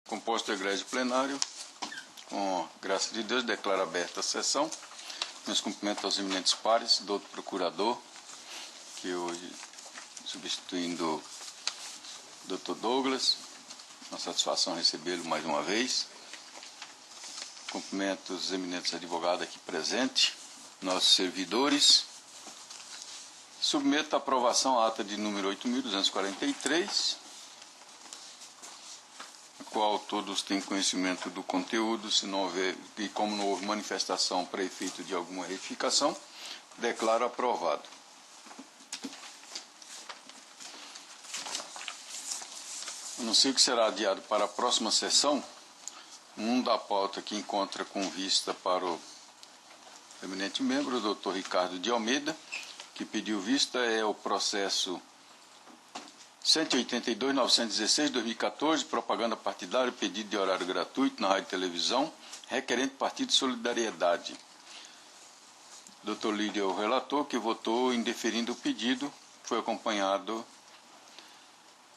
Composto o egrégio plenário, com a graça de Deus, declaro aberta a sessão. Meus cumprimentos aos eminentes pares, doutor procurador, que hoje, substituindo o doutor Douglas, uma satisfação recebê-lo mais uma vez. Cumprimento os eminentes advogados aqui presentes, nossos servidores. Submeto à aprovação a ata de número 8.243, qual todos têm conhecimento do conteúdo, se não houver, e como não houve manifestação para efeito de alguma retificação, declaro aprovado. Anuncio que será adiado para a próxima sessão, da pauta que encontra com vista para o eminente membro, o doutor Ricardo de Almeida, que pediu vista, é o processo 182.916/2014, propaganda partidária, pedido de horário gratuito na rádio e televisão, requerente Partido de Solidariedade. Dr. Lídio é o relator, que votou indeferindo o pedido, foi acompanhado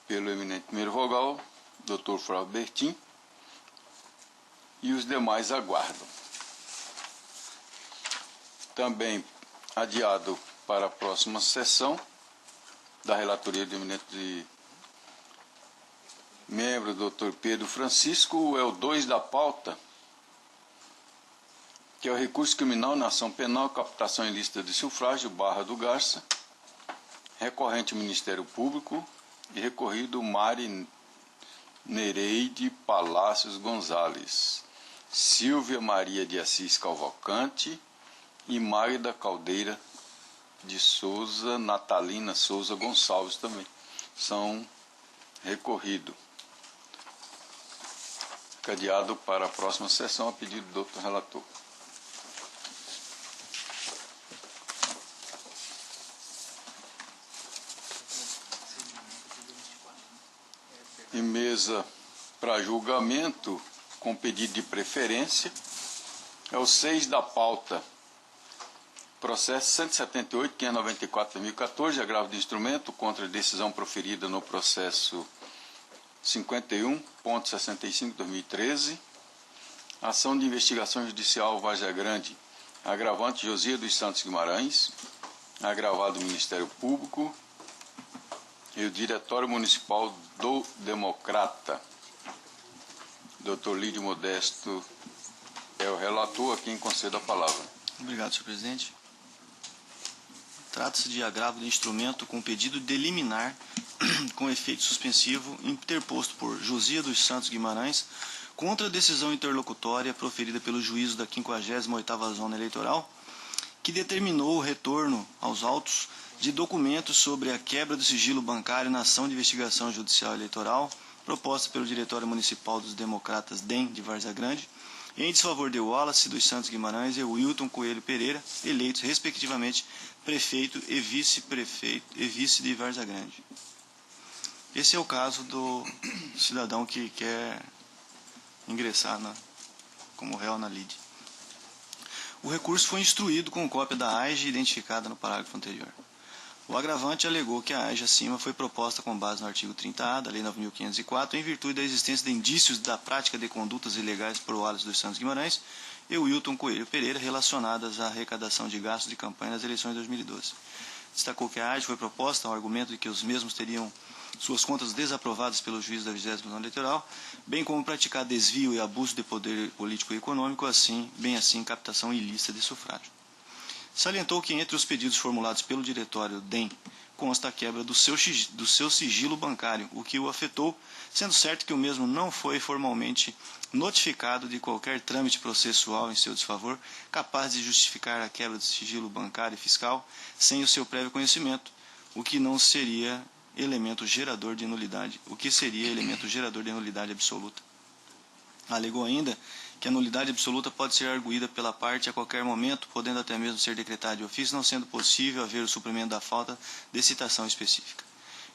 pelo eminente primeiro vogal, Dr. Flávio Bertin, e os demais aguardam. Também adiado para a próxima sessão, da relatoria do eminente membro, Dr. Pedro Francisco, é o 2 da pauta, que é o recurso criminal na ação penal, captação ilícita de sufrágio, Barra do Garça, recorrente Ministério Público e recorrido Mari Nereide Palácios Gonzalez, Silvia Maria de Assis Cavalcante e Magda Caldeira de Souza, Natalina Souza Gonçalves também são recorridos. Cadeado para a próxima sessão a pedido do doutor relator. Em mesa para julgamento com pedido de preferência é o 6 da pauta. Processo 178.594/2014, agravo de instrumento contra a decisão proferida no processo 51.65/2013, ação de investigação judicial Várzea Grande, agravante Josias dos Santos Guimarães, agravado Ministério Público e o Diretório Municipal do Democrata. Dr. Lídio Modesto é o relator, a quem concedo a palavra. Obrigado, senhor presidente. Trata-se de agravo de instrumento com pedido de liminar com efeito suspensivo interposto por Josias dos Santos Guimarães contra a decisão interlocutória proferida pelo juízo da 58ª Zona Eleitoral, que determinou o retorno aos autos de documentos sobre a quebra do sigilo bancário na ação de investigação judicial eleitoral proposta pelo Diretório Municipal dos Democratas DEM de Várzea Grande, em desfavor de Wallace dos Santos Guimarães e Wilton Coelho Pereira, eleitos respectivamente prefeito e vice-prefeito e vice de Várzea Grande. Esse é o caso do cidadão que quer ingressar como réu na lide. O recurso foi instruído com cópia da AIGE identificada no parágrafo anterior. O agravante alegou que a AIGE acima foi proposta com base no artigo 30A da Lei 9.504, em virtude da existência de indícios da prática de condutas ilegais por Wallace dos Santos Guimarães e Wilton Coelho Pereira relacionadas à arrecadação de gastos de campanha nas eleições de 2012. Destacou que a AIGE foi proposta ao argumento de que os mesmos teriam suas contas desaprovadas pelo juiz da 20ª Zona Eleitoral, bem como praticar desvio e abuso de poder político e econômico, bem assim captação ilícita de sufrágio. Salientou que entre os pedidos formulados pelo diretório DEM consta a quebra do seu sigilo bancário, o que o afetou, sendo certo que o mesmo não foi formalmente notificado de qualquer trâmite processual em seu desfavor, capaz de justificar a quebra do sigilo bancário e fiscal sem o seu prévio conhecimento, o que seria elemento gerador de nulidade absoluta. Alegou ainda que a nulidade absoluta pode ser arguída pela parte a qualquer momento, podendo até mesmo ser decretada de ofício, não sendo possível haver o suprimento da falta de citação específica.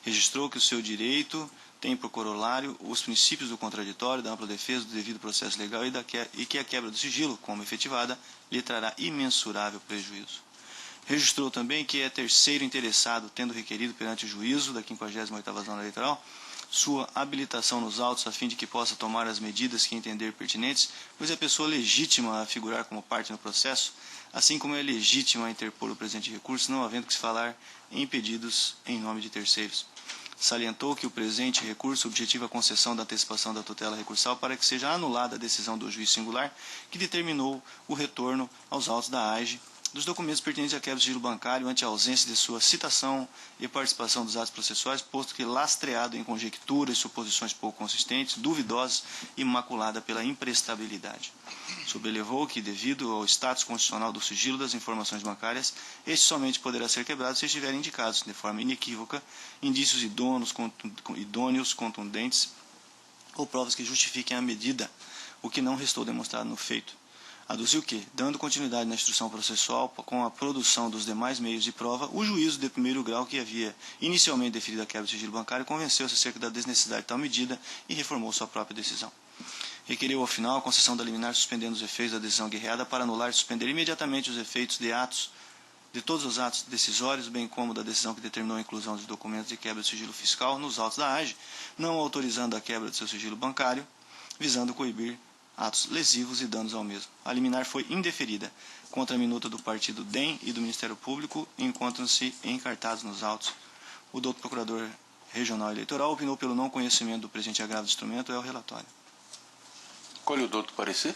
Registrou que o seu direito tem por corolário os princípios do contraditório, da ampla defesa, do devido processo legal e que a quebra do sigilo, como efetivada, lhe trará imensurável prejuízo. Registrou também que é terceiro interessado, tendo requerido perante o juízo da 58ª Zona Eleitoral sua habilitação nos autos a fim de que possa tomar as medidas que entender pertinentes, pois é pessoa legítima a figurar como parte no processo, assim como é legítima a interpor o presente recurso, não havendo que se falar em pedidos em nome de terceiros. Salientou que o presente recurso objetiva a concessão da antecipação da tutela recursal para que seja anulada a decisão do juiz singular que determinou o retorno aos autos da AGE dos documentos pertinentes à quebra de sigilo bancário ante a ausência de sua citação e participação dos atos processuais, posto que lastreado em conjecturas e suposições pouco consistentes, duvidosas e maculada pela imprestabilidade. Sobrelevou que, devido ao status constitucional do sigilo das informações bancárias, este somente poderá ser quebrado se estiverem indicados, de forma inequívoca, indícios idôneos, contundentes ou provas que justifiquem a medida, o que não restou demonstrado no feito. Aduziu que, dando continuidade na instrução processual com a produção dos demais meios de prova, o juízo de primeiro grau que havia inicialmente deferido a quebra de sigilo bancário convenceu-se acerca da desnecessidade de tal medida e reformou sua própria decisão. Requeriu, ao final, a concessão da liminar suspendendo os efeitos da decisão guerreada para anular e suspender imediatamente os efeitos de todos os atos decisórios, bem como da decisão que determinou a inclusão de documentos de quebra de sigilo fiscal nos autos da AGE, não autorizando a quebra de seu sigilo bancário, visando coibir atos lesivos e danos ao mesmo. A liminar foi indeferida contra a minuta do partido DEM e do Ministério Público, encontram-se encartados nos autos. O doutor Procurador Regional Eleitoral opinou pelo não conhecimento do presente agravo do instrumento, é o relatório. Colhe o doutor parecer?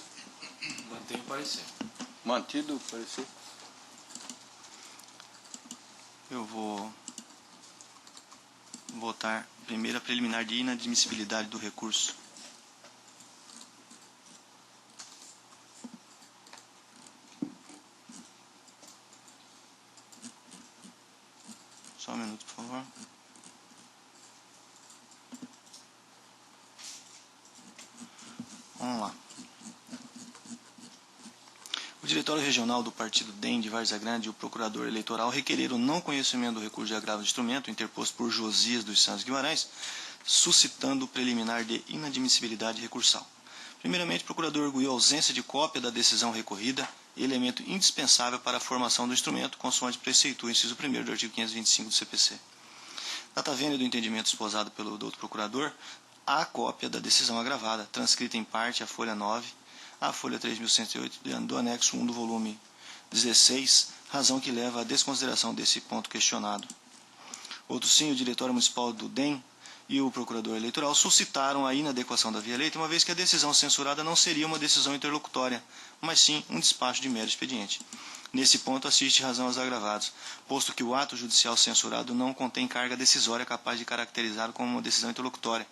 Mantenho o parecer. Mantido o parecer? Eu vou votar primeiro a preliminar de inadmissibilidade do recurso. Só um minuto, por favor. Vamos lá. O Diretório Regional do Partido DEM de Várzea Grande e o Procurador Eleitoral requereram não conhecimento do recurso de agravo de instrumento interposto por Josias dos Santos Guimarães, suscitando o preliminar de inadmissibilidade recursal. Primeiramente, o Procurador arguiu a ausência de cópia da decisão recorrida, elemento indispensável para a formação do instrumento, consoante preceitua o inciso 1º do artigo 525 do CPC. Data vênia do entendimento esposado pelo doutor Procurador, há cópia da decisão agravada, transcrita em parte a folha 9, a folha 3.108 do anexo 1 do volume 16, razão que leva à desconsideração desse ponto questionado. Outro sim, o Diretório Municipal do DEM e o Procurador Eleitoral suscitaram a inadequação da via-leite, uma vez que a decisão censurada não seria uma decisão interlocutória, mas sim um despacho de mero expediente. Nesse ponto, assiste razão aos agravados, posto que o ato judicial censurado não contém carga decisória capaz de caracterizá-lo como uma decisão interlocutória,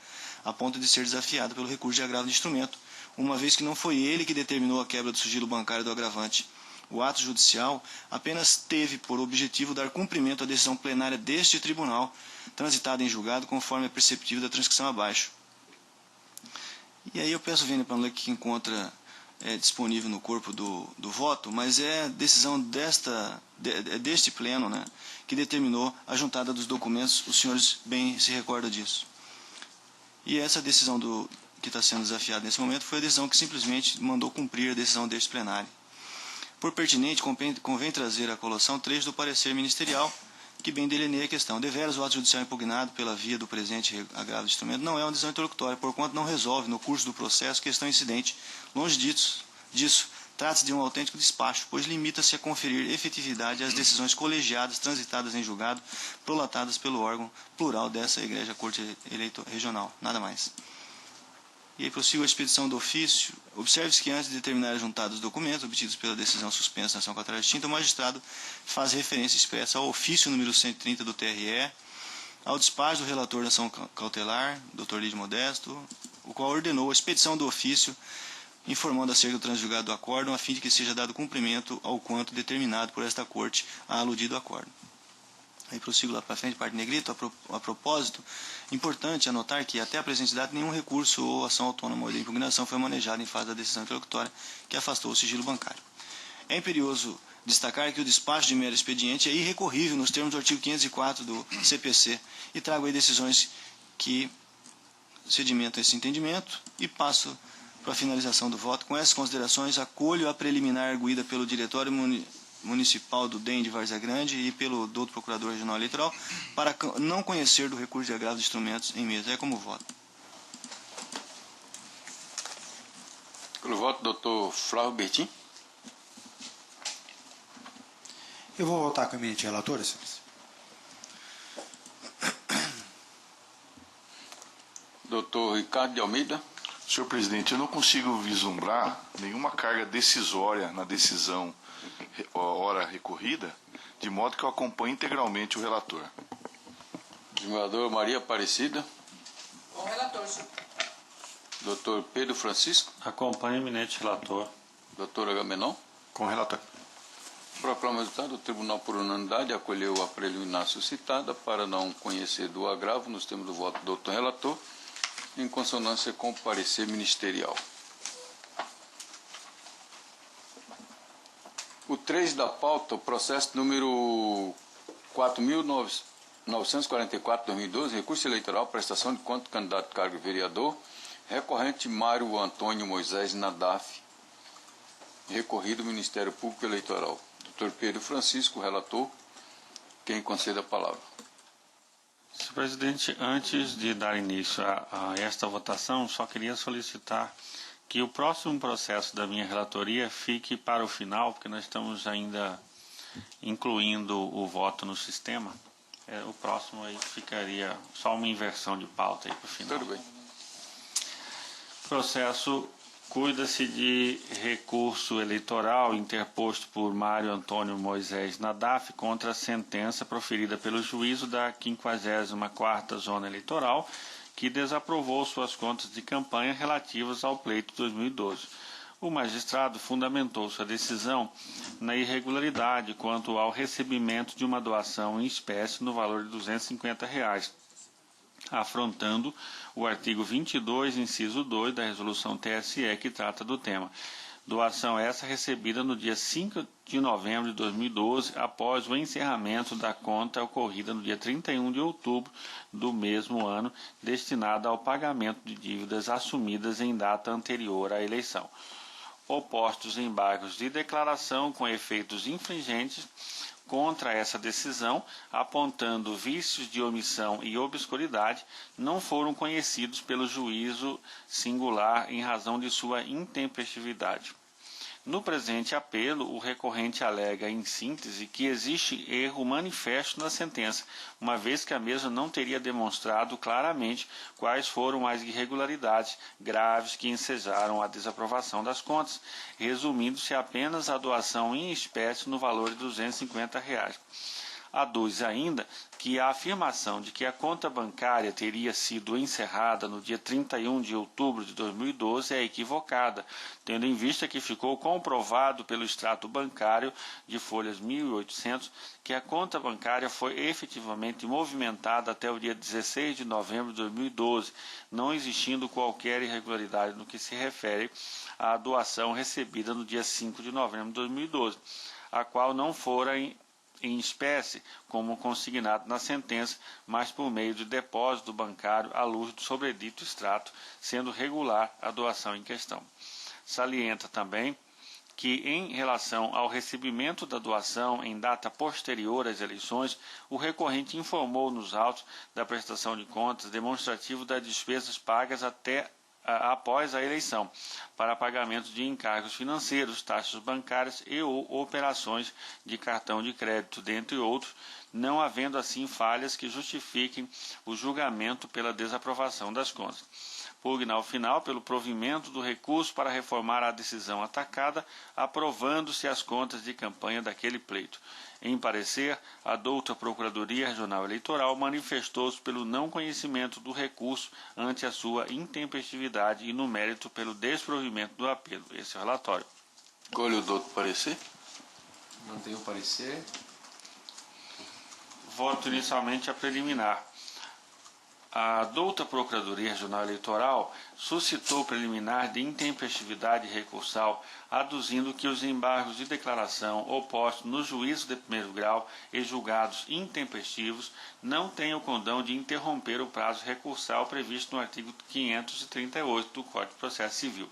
a ponto de ser desafiado pelo recurso de agravo de instrumento, uma vez que não foi ele que determinou a quebra do sigilo bancário do agravante. O ato judicial apenas teve por objetivo dar cumprimento à decisão plenária deste tribunal, transitada em julgado conforme é perceptível da transcrição abaixo. E aí eu peço vênia para ler que encontra disponível no corpo do voto, mas é decisão deste pleno, né, que determinou a juntada dos documentos, os senhores bem se recordam disso. E essa decisão que está sendo desafiada nesse momento foi a decisão que simplesmente mandou cumprir a decisão deste plenário. Por pertinente, convém trazer à colação trecho do parecer ministerial que bem delineia a questão. Deveras, o ato judicial impugnado pela via do presente agravo de instrumento não é uma decisão interlocutória, porquanto não resolve, no curso do processo, questão incidente. Longe disso, trata-se de um autêntico despacho, pois limita-se a conferir efetividade às decisões colegiadas transitadas em julgado, prolatadas pelo órgão plural dessa Igreja Corte Regional. Nada mais. E aí prossigo a expedição do ofício. Observe-se que antes de determinar a juntada dos documentos obtidos pela decisão suspensa na ação contrária extinta, o magistrado faz referência expressa ao ofício número 130 do TRE, ao despacho do relator da ação cautelar, Dr. Lídio Modesto, o qual ordenou a expedição do ofício informando acerca do transjugado do acórdão, a fim de que seja dado cumprimento ao quanto determinado por esta Corte a aludido acórdão. Aí prossigo lá para frente, parte negrito. A propósito, importante anotar que até a presente data nenhum recurso ou ação autônoma ou de impugnação foi manejado em fase da decisão interlocutória que afastou o sigilo bancário. É imperioso destacar que o despacho de mero expediente é irrecorrível nos termos do artigo 504 do CPC e trago aí decisões que sedimentam esse entendimento e passo para a finalização do voto. Com essas considerações, acolho a preliminar arguída pelo Diretório municipal do DEM de Várzea Grande e pelo doutor Procurador Regional Eleitoral para não conhecer do recurso de agravo de instrumentos em mesa. É como voto. Pelo voto, doutor Flávio Bertin. Eu vou votar com a eminente relatora, senhores. Doutor Ricardo de Almeida. Senhor presidente, eu não consigo vislumbrar nenhuma carga decisória na decisão hora recorrida, de modo que eu acompanhe integralmente o relator. Desembargadora Maria Aparecida. Com o relator, senhor. Doutor Pedro Francisco. Acompanhe o eminente relator. Doutor Agamenon. Com o relator. Proclama o resultado. O tribunal, por unanimidade, acolheu a preliminar suscitada para não conhecer do agravo nos termos do voto do doutor relator, em consonância com o parecer ministerial. O 3 da pauta, o processo número 4.944/2012, recurso eleitoral, prestação de conta do candidato a cargo de vereador, recorrente Mário Antônio Moisés Nadaf, recorrido ao Ministério Público Eleitoral. Dr. Pedro Francisco, relator, quem concede a palavra. Senhor presidente, antes de dar início a esta votação, só queria solicitar que o próximo processo da minha relatoria fique para o final, porque nós estamos ainda incluindo o voto no sistema. O próximo aí ficaria só uma inversão de pauta aí para o final. Tudo bem. Processo cuida-se de recurso eleitoral interposto por Mário Antônio Moisés Nadaf contra a sentença proferida pelo juízo da 54ª Zona Eleitoral, que desaprovou suas contas de campanha relativas ao pleito 2012. O magistrado fundamentou sua decisão na irregularidade quanto ao recebimento de uma doação em espécie no valor de R$ 250, afrontando o artigo 22, inciso 2 da resolução TSE que trata do tema. Doação essa recebida no dia 5 de novembro de 2012, após o encerramento da conta ocorrida no dia 31 de outubro do mesmo ano, destinada ao pagamento de dívidas assumidas em data anterior à eleição. Opostos embargos de declaração com efeitos infringentes contra essa decisão, apontando vícios de omissão e obscuridade, não foram conhecidos pelo juízo singular em razão de sua intempestividade. No presente apelo, o recorrente alega, em síntese, que existe erro manifesto na sentença, uma vez que a mesma não teria demonstrado claramente quais foram as irregularidades graves que ensejaram a desaprovação das contas, resumindo-se apenas a doação em espécie no valor de R$ 250. Aduz ainda que a afirmação de que a conta bancária teria sido encerrada no dia 31 de outubro de 2012 é equivocada, tendo em vista que ficou comprovado pelo extrato bancário de folhas 1.800 que a conta bancária foi efetivamente movimentada até o dia 16 de novembro de 2012, não existindo qualquer irregularidade no que se refere à doação recebida no dia 5 de novembro de 2012, a qual não fora em espécie, como consignado na sentença, mas por meio de depósito bancário à luz do sobredito extrato, sendo regular a doação em questão. Salienta também que, em relação ao recebimento da doação em data posterior às eleições, o recorrente informou nos autos da prestação de contas demonstrativo das despesas pagas após a eleição, para pagamento de encargos financeiros, taxas bancárias e ou operações de cartão de crédito, dentre outros, não havendo assim falhas que justifiquem o julgamento pela desaprovação das contas. Pugna ao final pelo provimento do recurso para reformar a decisão atacada, aprovando-se as contas de campanha daquele pleito. Em parecer, a douta Procuradoria Regional Eleitoral manifestou-se pelo não conhecimento do recurso ante a sua intempestividade e, no mérito, pelo desprovimento do apelo. Esse é o relatório. Escolha o doutor parecer. Mantenho o parecer. Voto inicialmente a preliminar. A douta Procuradoria Regional Eleitoral suscitou preliminar de intempestividade recursal, aduzindo que os embargos de declaração opostos no juízo de primeiro grau e julgados intempestivos não têm o condão de interromper o prazo recursal previsto no artigo 538 do Código de Processo Civil.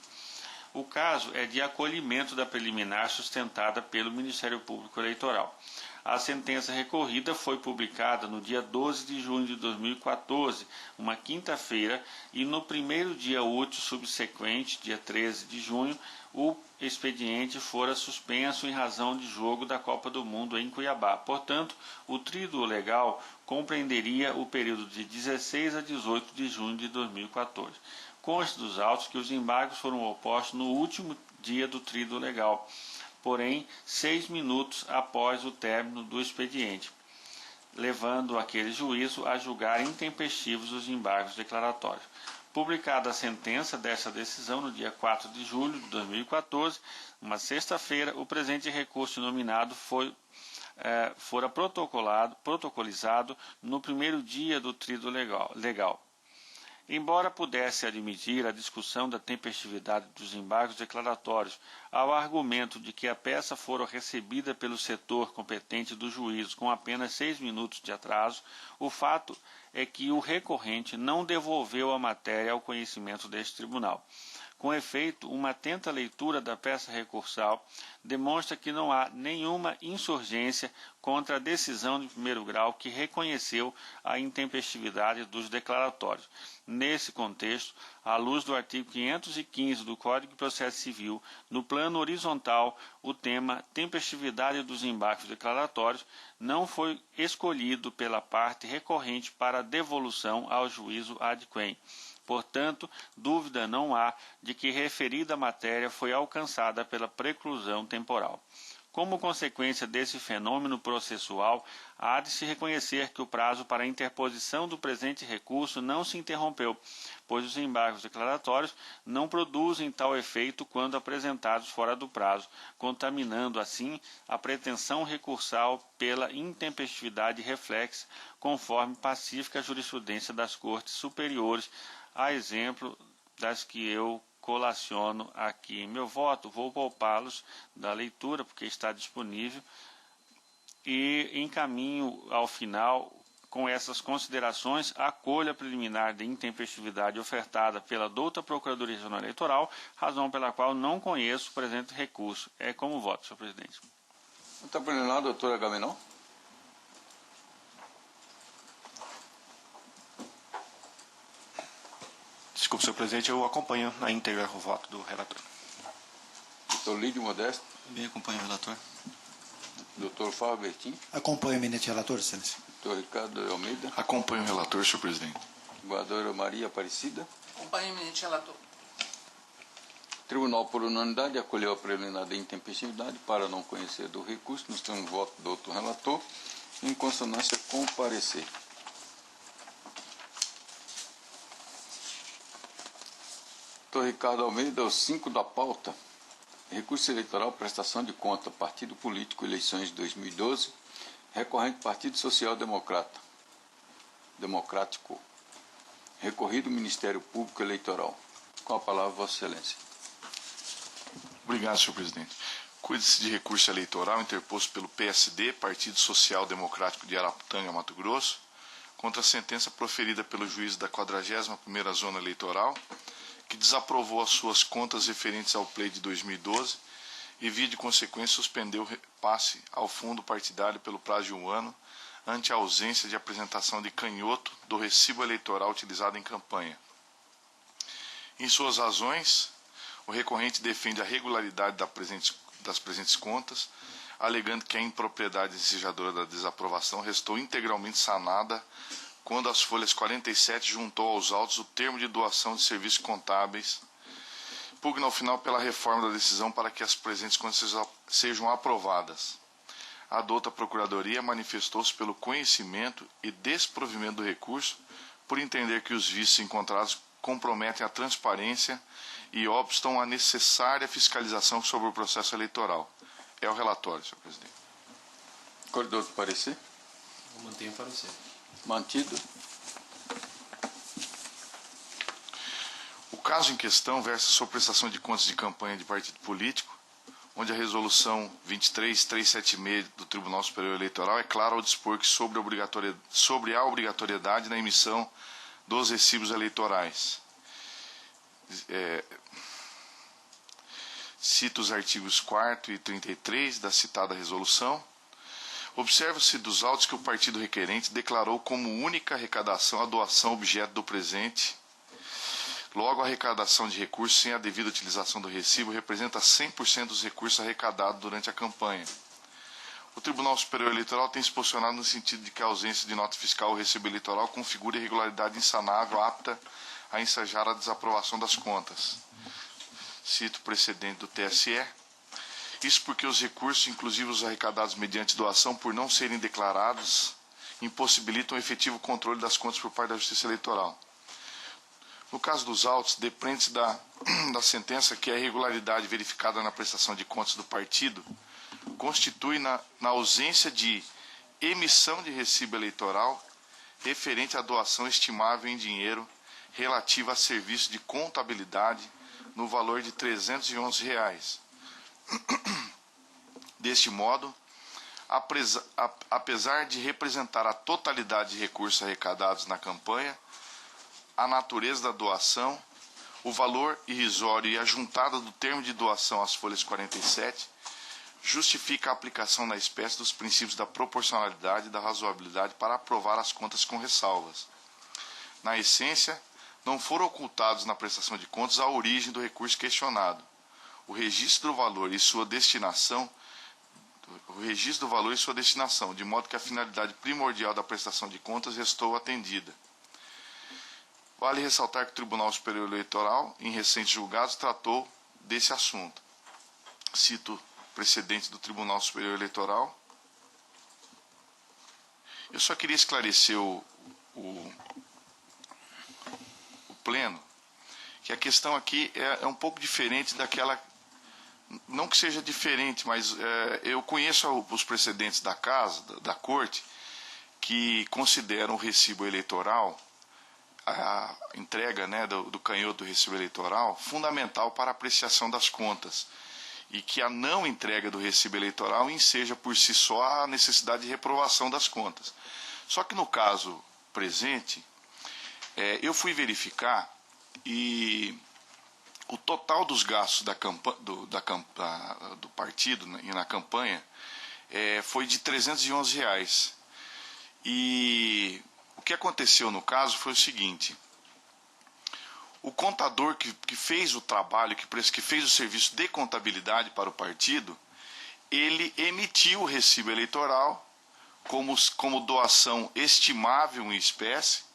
O caso é de acolhimento da preliminar sustentada pelo Ministério Público Eleitoral. A sentença recorrida foi publicada no dia 12 de junho de 2014, uma quinta-feira, e no primeiro dia útil subsequente, dia 13 de junho, o expediente fora suspenso em razão de jogo da Copa do Mundo em Cuiabá. Portanto, o tríduo legal compreenderia o período de 16 a 18 de junho de 2014. Consta dos autos que os embargos foram opostos no último dia do tríduo legal, porém 6 minutos após o término do expediente, levando aquele juízo a julgar intempestivos os embargos declaratórios. Publicada a sentença desta decisão no dia 4 de julho de 2014, uma sexta-feira, o presente recurso nominado fora protocolizado no primeiro dia do tríduo legal. Embora pudesse admitir a discussão da tempestividade dos embargos declaratórios ao argumento de que a peça fora recebida pelo setor competente do juízo com apenas 6 minutos de atraso, o fato é que o recorrente não devolveu a matéria ao conhecimento deste tribunal. Com efeito, uma atenta leitura da peça recursal demonstra que não há nenhuma insurgência contra a decisão de primeiro grau que reconheceu a intempestividade dos declaratórios. Nesse contexto, à luz do artigo 515 do Código de Processo Civil, no plano horizontal, o tema tempestividade dos embargos declaratórios não foi escolhido pela parte recorrente para devolução ao juízo ad quem. Portanto, dúvida não há de que referida matéria foi alcançada pela preclusão temporal. Como consequência desse fenômeno processual, há de se reconhecer que o prazo para a interposição do presente recurso não se interrompeu, pois os embargos declaratórios não produzem tal efeito quando apresentados fora do prazo, contaminando assim a pretensão recursal pela intempestividade reflexa, conforme pacífica jurisprudência das Cortes Superiores, a exemplo das que eu colaciono aqui em meu voto. Vou poupá-los da leitura, porque está disponível, e encaminho ao final, com essas considerações, a acolha preliminar de intempestividade ofertada pela douta Procuradoria Regional Eleitoral, razão pela qual não conheço o presente recurso. É como voto, senhor presidente. Está preliminar, doutora Agamenon? Desculpe, senhor presidente, eu acompanho na íntegra o voto do relator. Doutor Lídio Modesto? Bem, acompanho o relator. Doutor Fábio Bertin? Acompanho o eminente relator, excelência. Doutor Ricardo de Almeida? Acompanho o relator, senhor presidente. Guardadora Maria Aparecida? Acompanhe o eminente relator. Tribunal, por unanimidade, acolheu a preliminar de intempestividade para não conhecer do recurso. Nós temos voto do outro relator, em consonância com o parecer. Doutor Ricardo Almeida, o 5 da pauta. Recurso eleitoral, prestação de conta, partido político, eleições de 2012, recorrente Partido Social Democrático, recorrido Ministério Público Eleitoral. Com a palavra, Vossa Excelência. Obrigado, senhor presidente. Cuida-se de recurso eleitoral interposto pelo PSD, Partido Social Democrático de Araputanga, Mato Grosso, contra a sentença proferida pelo juiz da 41ª Zona Eleitoral, que desaprovou as suas contas referentes ao pleito de 2012 e, via de consequência, suspendeu o repasse ao fundo partidário pelo prazo de 1 ano, ante a ausência de apresentação de canhoto do recibo eleitoral utilizado em campanha. Em suas razões, o recorrente defende a regularidade das presentes contas, alegando que a impropriedade ensejadora da desaprovação restou integralmente sanada quando as folhas 47 juntou aos autos o termo de doação de serviços contábeis, pugna ao final pela reforma da decisão para que as presentes contas sejam aprovadas. A douta Procuradoria manifestou-se pelo conhecimento e desprovimento do recurso, por entender que os vícios encontrados comprometem a transparência e obstam a necessária fiscalização sobre o processo eleitoral. É o relatório, senhor presidente. Corredor do parecer? Mantenho o parecer. Mantido. O caso em questão versa sobre prestação de contas de campanha de partido político, onde a resolução 23376 do Tribunal Superior Eleitoral é clara ao dispor que sobre a obrigatoriedade na emissão dos recibos eleitorais. Cito os artigos 4º e 33 da citada resolução. Observa-se dos autos que o partido requerente declarou como única arrecadação a doação objeto do presente. Logo, a arrecadação de recursos sem a devida utilização do recibo representa 100% dos recursos arrecadados durante a campanha. O Tribunal Superior Eleitoral tem se posicionado no sentido de que a ausência de nota fiscal ou recibo eleitoral configura irregularidade insanável apta a ensejar a desaprovação das contas. Cito o precedente do TSE. Isso porque os recursos, inclusive os arrecadados mediante doação, por não serem declarados, impossibilitam o efetivo controle das contas por parte da Justiça Eleitoral. No caso dos autos, depreende-se da sentença que a irregularidade verificada na prestação de contas do partido constitui na ausência de emissão de recibo eleitoral referente à doação estimável em dinheiro relativa a serviço de contabilidade no valor de R$ 311. Deste modo, apesar de representar a totalidade de recursos arrecadados na campanha, a natureza da doação, o valor irrisório e a juntada do termo de doação às folhas 47 justifica a aplicação na espécie dos princípios da proporcionalidade e da razoabilidade para aprovar as contas com ressalvas. Na essência, não foram ocultados na prestação de contas a origem do recurso questionado, o registro do valor e sua destinação, de modo que a finalidade primordial da prestação de contas restou atendida. Vale ressaltar que o Tribunal Superior Eleitoral, em recentes julgados, tratou desse assunto. Cito precedente do Tribunal Superior Eleitoral. Eu só queria esclarecer o pleno, que a questão aqui é um pouco diferente daquela, não que seja diferente, mas eu conheço os precedentes da casa, da corte, que consideram o recibo eleitoral, a entrega, né, do canhoto do recibo eleitoral, fundamental para a apreciação das contas, e que a não entrega do recibo eleitoral enseja por si só a necessidade de reprovação das contas. Só que no caso presente, eu fui verificar e o total dos gastos do partido e na campanha foi de R$ 311. E o que aconteceu no caso foi o seguinte: o contador que fez o trabalho, que fez o serviço de contabilidade para o partido, ele emitiu o recibo eleitoral como doação estimável em espécie,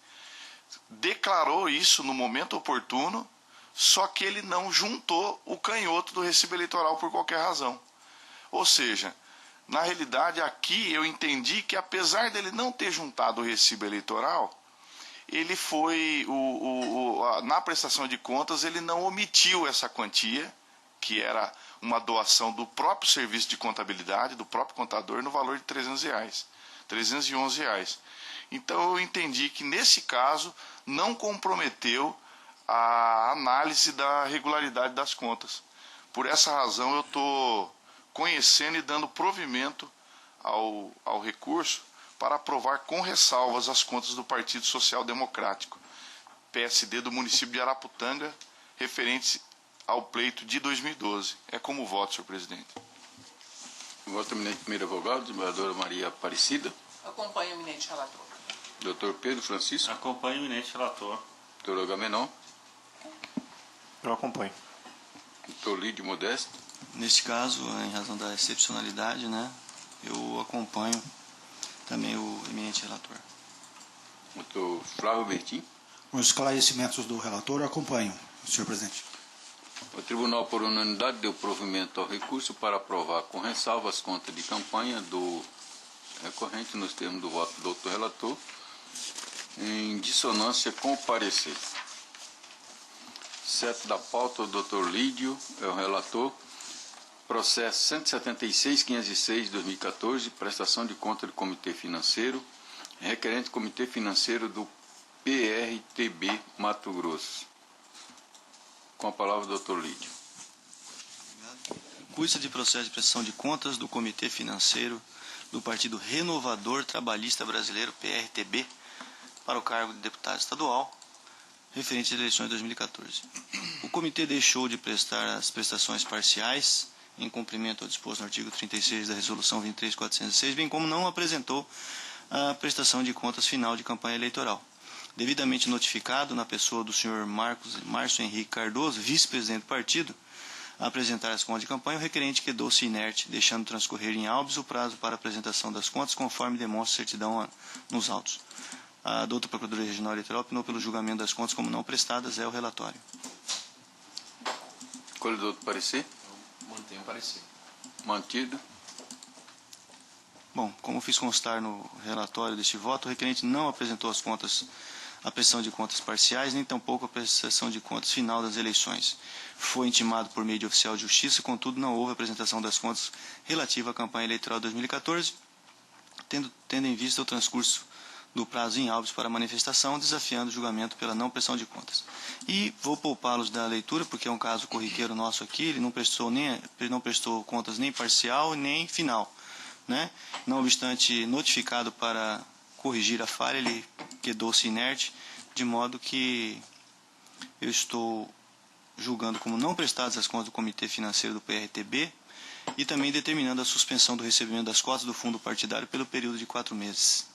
declarou isso no momento oportuno, só que ele não juntou o canhoto do recibo eleitoral por qualquer razão. Ou seja, na realidade aqui eu entendi que apesar dele não ter juntado o recibo eleitoral, ele foi, na prestação de contas, ele não omitiu essa quantia, que era uma doação do próprio serviço de contabilidade, do próprio contador, no valor de R$ 311. Então eu entendi que nesse caso não comprometeu a análise da regularidade das contas. Por essa razão eu estou conhecendo e dando provimento ao recurso para aprovar com ressalvas as contas do Partido Social Democrático, PSD do município de Araputanga, referentes ao pleito de 2012. É como voto, senhor presidente. Voto eminente primeiro advogado, desembargadora Maria Aparecida. Acompanho o eminente relator. Doutor Pedro Francisco. Acompanho o eminente relator. Doutor Agamenon. Eu acompanho. Doutor Lídio Modesto. Neste caso, em razão da excepcionalidade, né, eu acompanho também o eminente relator. Doutor Flávio Bertin. Os esclarecimentos do relator eu acompanho, senhor presidente. O Tribunal, por unanimidade, deu provimento ao recurso para aprovar com ressalva as contas de campanha do recorrente nos termos do voto do doutor relator, em dissonância com o parecer. Certo da pauta, o doutor Lídio é o relator. Processo 176.506/2014, prestação de conta do Comitê Financeiro, requerente Comitê Financeiro do PRTB Mato Grosso. Com a palavra, doutor Lídio. Curso de processo de prestação de contas do Comitê Financeiro do Partido Renovador Trabalhista Brasileiro, PRTB, para o cargo de deputado estadual, referente às eleições de 2014. O comitê deixou de prestar as prestações parciais, em cumprimento ao disposto no artigo 36 da Resolução 23406, bem como não apresentou a prestação de contas final de campanha eleitoral. Devidamente notificado na pessoa do senhor Márcio Henrique Cardoso, vice-presidente do partido, a apresentar as contas de campanha, o requerente quedou-se inerte, deixando transcorrer em autos o prazo para apresentação das contas, conforme demonstra a certidão nos autos. A doutora Procuradoria Regional Eleitoral opinou pelo julgamento das contas como não prestadas, é o relatório. Colhedor do parecer? Mantenho o parecer. Mantido. Bom, como fiz constar no relatório deste voto, o requerente não apresentou as contas, a prestação de contas parciais, nem tampouco a prestação de contas final das eleições. Foi intimado por meio de oficial de justiça, contudo não houve apresentação das contas relativa à campanha eleitoral de 2014, tendo em vista o transcurso do prazo em autos para manifestação, desafiando o julgamento pela não prestação de contas. E vou poupá-los da leitura, porque é um caso corriqueiro nosso aqui, ele não prestou contas nem parcial nem final, né? Não obstante notificado para corrigir a falha, ele quedou-se inerte, de modo que eu estou julgando como não prestadas as contas do Comitê Financeiro do PRTB e também determinando a suspensão do recebimento das cotas do fundo partidário pelo período de 4 meses.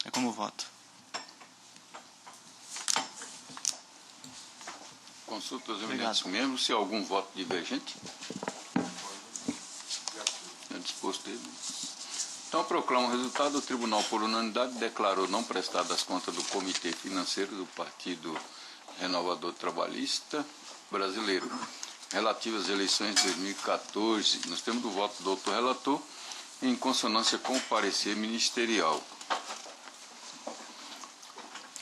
É como voto. Consulta os eminentes membros se há algum voto divergente. É disposto ele. Então, proclamo o resultado. O tribunal, por unanimidade, declarou não prestadas as contas do Comitê Financeiro do Partido Renovador Trabalhista Brasileiro, relativas às eleições de 2014. Nós temos o voto do doutor relator, em consonância com o parecer ministerial.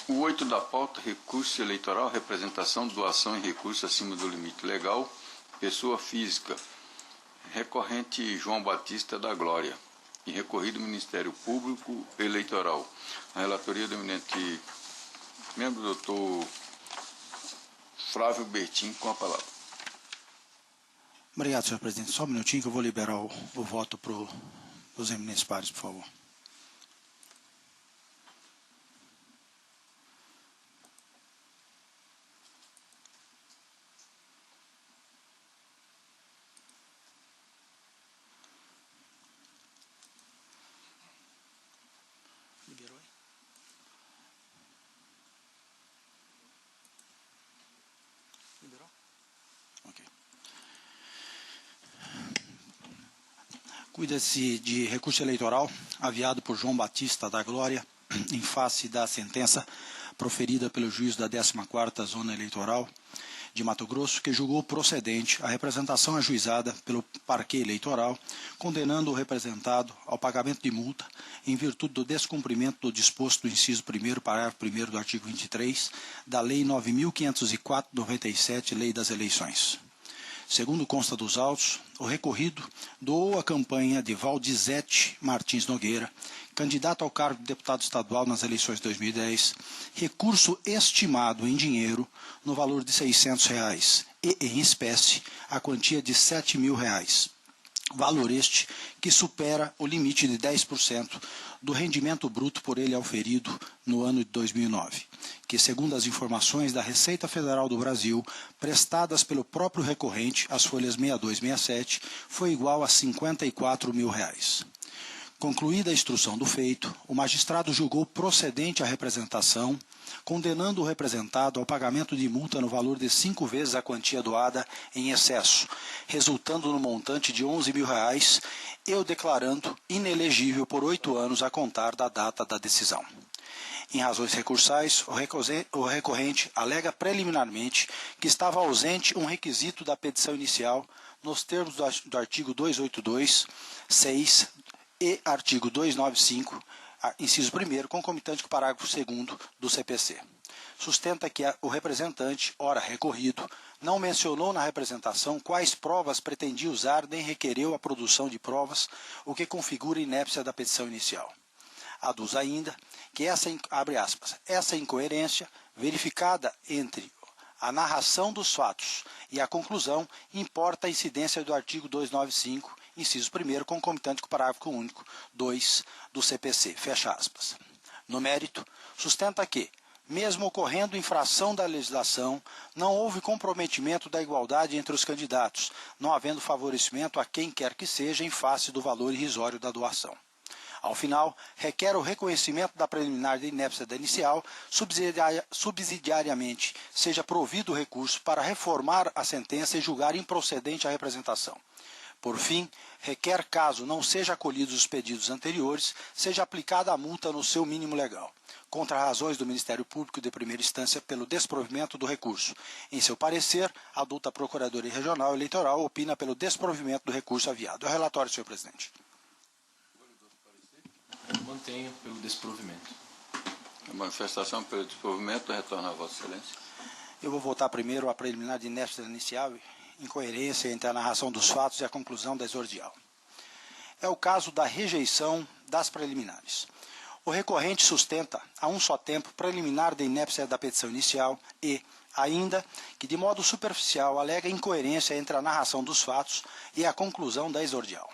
O 8 da pauta, recurso eleitoral, representação, doação e recurso acima do limite legal, pessoa física, recorrente João Batista da Glória, e recorrido Ministério Público Eleitoral. A relatoria do eminente membro, doutor Flávio Bertin, com a palavra. Obrigado, senhor presidente. Só um minutinho que eu vou liberar o voto para os eminentes pares, por favor. Liberou aí? Liberou? Ok. Cuida-se de recurso eleitoral aviado por João Batista da Glória em face da sentença proferida pelo juiz da 14ª Zona Eleitoral de Mato Grosso, que julgou procedente a representação ajuizada pelo Parquê Eleitoral, condenando o representado ao pagamento de multa em virtude do descumprimento do disposto do inciso 1º, parágrafo 1º do artigo 23 da Lei 9.504/97, Lei das Eleições. Segundo consta dos autos, o recorrido doou a campanha de Valdizete Martins Nogueira, candidato ao cargo de deputado estadual nas eleições de 2010, recurso estimado em dinheiro no valor de R$ 600 e, em espécie, a quantia de R$ 7.000. Valor este que supera o limite de 10% do rendimento bruto por ele auferido no ano de 2009, que, segundo as informações da Receita Federal do Brasil, prestadas pelo próprio recorrente, as folhas 62 e 67, foi igual a R$ 54.000. Concluída a instrução do feito, o magistrado julgou procedente a representação, condenando o representado ao pagamento de multa no valor de 5 vezes a quantia doada em excesso, resultando no montante de R$ 11.000, e o declarando inelegível por 8 anos a contar da data da decisão. Em razões recursais, o recorrente alega preliminarmente que estava ausente um requisito da petição inicial nos termos do artigo 282, 6 e artigo 295, inciso 1º, concomitante com o parágrafo 2º do CPC. Sustenta que o representante, ora recorrido, não mencionou na representação quais provas pretendia usar nem requereu a produção de provas, o que configura inépcia da petição inicial. Aduz ainda que essa incoerência, verificada entre a narração dos fatos e a conclusão, importa a incidência do artigo 295, inciso 1º, concomitante com o parágrafo único 2 do CPC, fecha aspas. No mérito, sustenta que, mesmo ocorrendo infração da legislação, não houve comprometimento da igualdade entre os candidatos, não havendo favorecimento a quem quer que seja em face do valor irrisório da doação. Ao final, requer o reconhecimento da preliminar de inépcia da inicial, subsidiariamente seja provido o recurso para reformar a sentença e julgar improcedente a representação. Por fim, requer, caso não seja acolhidos os pedidos anteriores, seja aplicada a multa no seu mínimo legal, contra razões do Ministério Público de primeira instância pelo desprovimento do recurso. Em seu parecer, a adulta Procuradoria Regional Eleitoral opina pelo desprovimento do recurso aviado. É o relatório, senhor presidente. Eu mantenho pelo desprovimento. A manifestação pelo desprovimento retorna a Vossa Excelência. Eu vou votar primeiro a preliminar de inépcia inicial, em coerência entre a narração dos fatos e a conclusão da exordial. É o caso da rejeição das preliminares. O recorrente sustenta, a um só tempo, preliminar de inépcia da petição inicial e, ainda, que de modo superficial alega incoerência entre a narração dos fatos e a conclusão da exordial.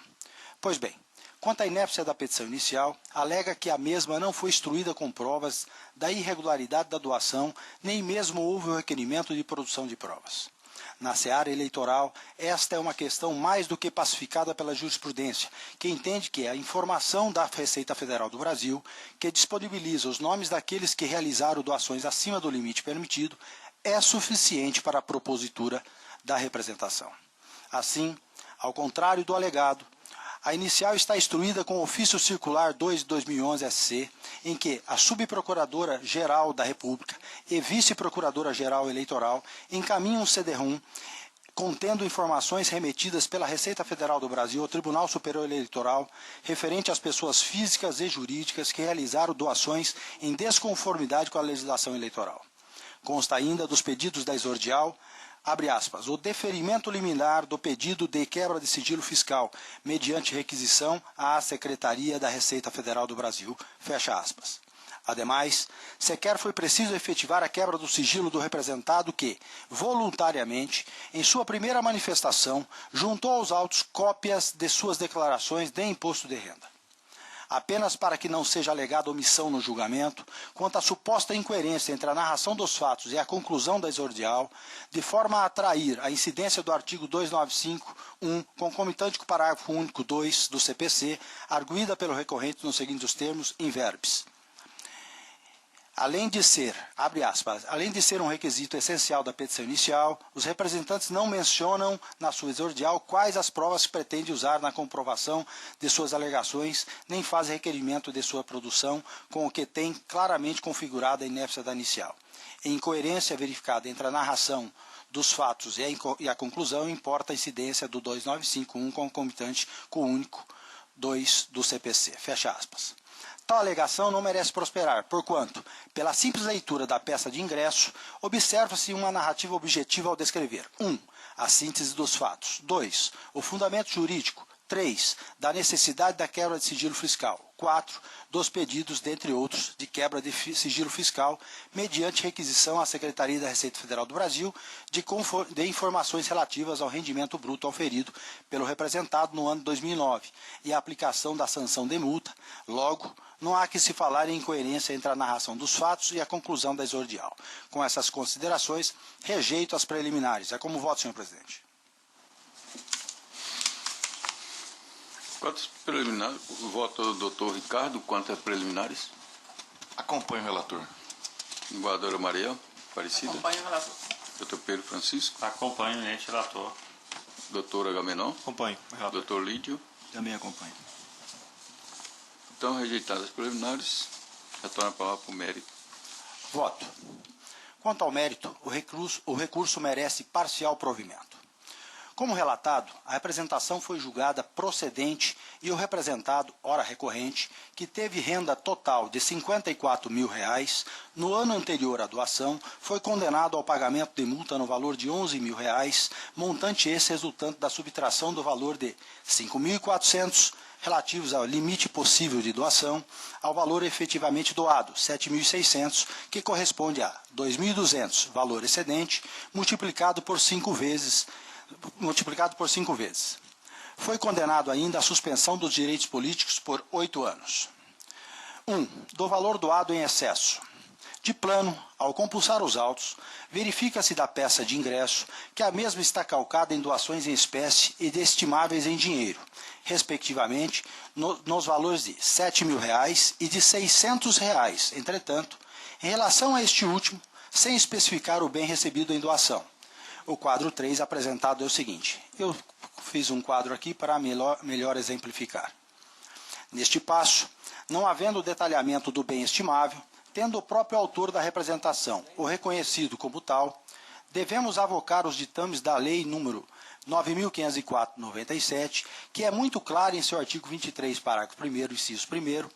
Pois bem, quanto à inépcia da petição inicial, alega que a mesma não foi instruída com provas da irregularidade da doação, nem mesmo houve o requerimento de produção de provas. Na seara eleitoral, esta é uma questão mais do que pacificada pela jurisprudência, que entende que a informação da Receita Federal do Brasil, que disponibiliza os nomes daqueles que realizaram doações acima do limite permitido, é suficiente para a propositura da representação. Assim, ao contrário do alegado, a inicial está instruída com o Ofício Circular 2 de 2011 SC, em que a Subprocuradora-Geral da República e Vice-Procuradora-Geral Eleitoral encaminham um CD-ROM contendo informações remetidas pela Receita Federal do Brasil ao Tribunal Superior Eleitoral referente às pessoas físicas e jurídicas que realizaram doações em desconformidade com a legislação eleitoral. Consta ainda dos pedidos da exordial, abre aspas, o deferimento liminar do pedido de quebra de sigilo fiscal, mediante requisição à Secretaria da Receita Federal do Brasil, fecha aspas. Ademais, sequer foi preciso efetivar a quebra do sigilo do representado que, voluntariamente, em sua primeira manifestação, juntou aos autos cópias de suas declarações de imposto de renda. Apenas para que não seja alegada omissão no julgamento, quanto à suposta incoerência entre a narração dos fatos e a conclusão da exordial, de forma a atrair a incidência do artigo 295.1, concomitante com o parágrafo único 2 do CPC, arguída pelo recorrente nos seguintes termos, in verbis. Além de ser, abre aspas, além de ser um requisito essencial da petição inicial, os representantes não mencionam na sua exordial quais as provas que pretende usar na comprovação de suas alegações, nem fazem requerimento de sua produção, com o que tem claramente configurada a inépcia da inicial. Em incoerência verificada entre a narração dos fatos e a conclusão, importa a incidência do 295.1 concomitante com o único 2 do CPC. Fecha aspas. Tal alegação não merece prosperar, porquanto, pela simples leitura da peça de ingresso, observa-se uma narrativa objetiva ao descrever 1. A síntese dos fatos. 2. O fundamento jurídico. 3. Da necessidade da quebra de sigilo fiscal. 4. Dos pedidos, dentre outros, de quebra de sigilo fiscal, mediante requisição à Secretaria da Receita Federal do Brasil de informações relativas ao rendimento bruto auferido pelo representado no ano 2009 e a aplicação da sanção de multa. Logo, não há que se falar em incoerência entre a narração dos fatos e a conclusão da exordial. Com essas considerações, rejeito as preliminares. É como voto, senhor presidente. Quantos preliminares? O voto do doutor Ricardo, quanto a preliminares? Acompanho o relator. Embaixadora Maria Aparecida. Acompanho o relator. Doutor Pedro Francisco. Acompanho, eminente relator. Doutor Agamenon. Acompanho. Doutor Lídio. Também acompanho. Então, rejeitadas as preliminares, retorna a palavra para o mérito. Voto. Quanto ao mérito, o recurso merece parcial provimento. Como relatado, a representação foi julgada procedente e o representado, ora recorrente, que teve renda total de R$ 54 mil no ano anterior à doação, foi condenado ao pagamento de multa no valor de R$ 11 mil, montante esse resultante da subtração do valor de R$ 5.400 relativos ao limite possível de doação, ao valor efetivamente doado, R$ 7.600, que corresponde a R$ 2.200, valor excedente, multiplicado por 5 vezes. Foi condenado ainda à suspensão dos direitos políticos por 8 anos. 1. Do valor doado em excesso. De plano, ao compulsar os autos, verifica-se da peça de ingresso que a mesma está calcada em doações em espécie e de estimáveis em dinheiro, respectivamente nos valores de R$ 7.000 e de R$ 600. Entretanto, em relação a este último, sem especificar o bem recebido em doação. O quadro 3 apresentado é o seguinte. Eu fiz um quadro aqui para melhor exemplificar. Neste passo, não havendo detalhamento do bem estimável, tendo o próprio autor da representação o reconhecido como tal, devemos avocar os ditames da Lei nº 9.504/97, que é muito clara em seu artigo 23, parágrafo 1º, inciso 1º,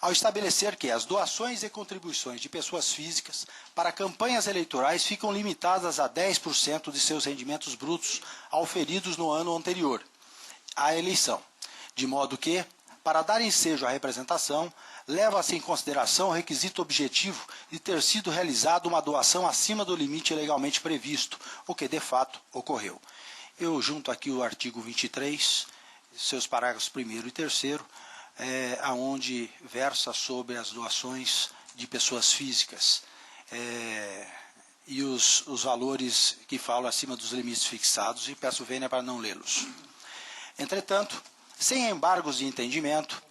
ao estabelecer que as doações e contribuições de pessoas físicas para campanhas eleitorais ficam limitadas a 10% de seus rendimentos brutos auferidos no ano anterior à eleição, de modo que, para dar ensejo à representação, leva-se em consideração o requisito objetivo de ter sido realizada uma doação acima do limite legalmente previsto, o que de fato ocorreu. Eu junto aqui o artigo 23, seus parágrafos 1º e 3º, aonde versa sobre as doações de pessoas físicas e os valores que falam acima dos limites fixados, e peço vênia para não lê-los. Entretanto, sem embargos de entendimento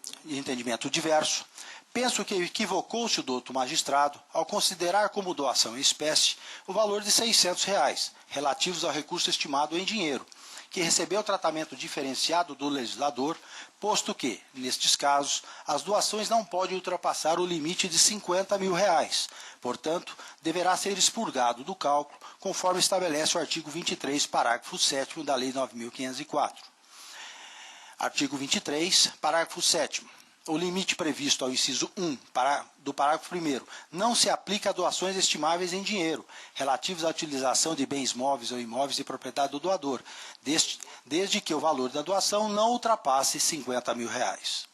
diverso, penso que equivocou-se o douto magistrado ao considerar como doação em espécie o valor de R$ 600, relativos ao recurso estimado em dinheiro, que recebeu tratamento diferenciado do legislador, posto que, nestes casos, as doações não podem ultrapassar o limite de R$ 50.000. Portanto, deverá ser expurgado do cálculo, conforme estabelece o artigo 23, parágrafo 7º da Lei 9.504. Artigo 23, parágrafo 7º. O limite previsto ao inciso 1 do parágrafo 1º não se aplica a doações estimáveis em dinheiro, relativos à utilização de bens móveis ou imóveis de propriedade do doador, desde que o valor da doação não ultrapasse R$ 50.000.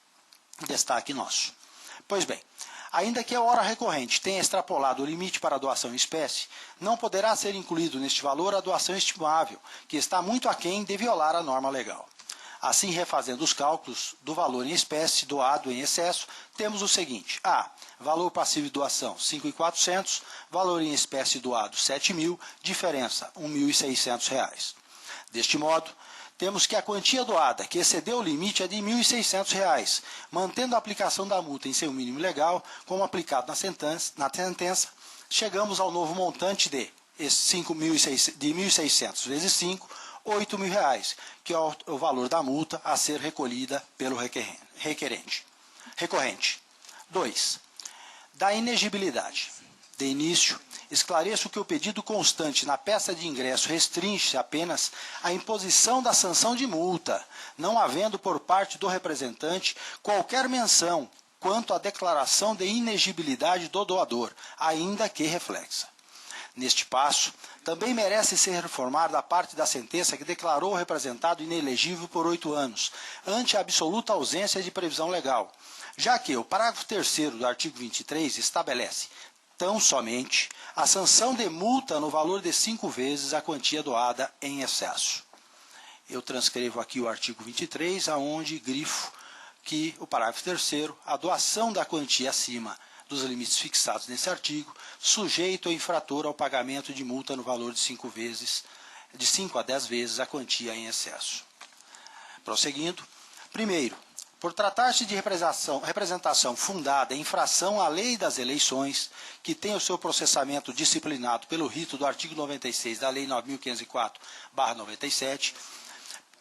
Destaque nosso. Pois bem, ainda que a hora recorrente tenha extrapolado o limite para a doação em espécie, não poderá ser incluído neste valor a doação estimável, que está muito aquém de violar a norma legal. Assim, refazendo os cálculos do valor em espécie doado em excesso, temos o seguinte. A. Valor passivo de doação, R$ 5.400. Valor em espécie doado, R$ 7.000. Diferença, R$ 1.600. Deste modo, temos que a quantia doada, que excedeu o limite, é de R$ 1.600, mantendo a aplicação da multa em seu mínimo legal, como aplicado na sentença, chegamos ao novo montante de 1.600 vezes 5, R$ 8.000, que é o valor da multa a ser recolhida pelo recorrente. 2. Da inegibilidade. De início, esclareço que o pedido constante na peça de ingresso restringe-se apenas à imposição da sanção de multa, não havendo por parte do representante qualquer menção quanto à declaração de inegibilidade do doador, ainda que reflexa. Neste passo, também merece ser reformada a parte da sentença que declarou o representado inelegível por 8 anos, ante a absoluta ausência de previsão legal, já que o parágrafo 3º do artigo 23 estabelece, tão somente, a sanção de multa no valor de 5 vezes a quantia doada em excesso. Eu transcrevo aqui o artigo 23, aonde grifo que o parágrafo 3º, a doação da quantia acima dos limites fixados nesse artigo, sujeito ao infrator ao pagamento de multa no valor de 5 a 10 vezes a quantia em excesso. Prosseguindo, primeiro, por tratar-se de representação fundada em infração à lei das eleições, que tem o seu processamento disciplinado pelo rito do artigo 96 da Lei 9.504/97,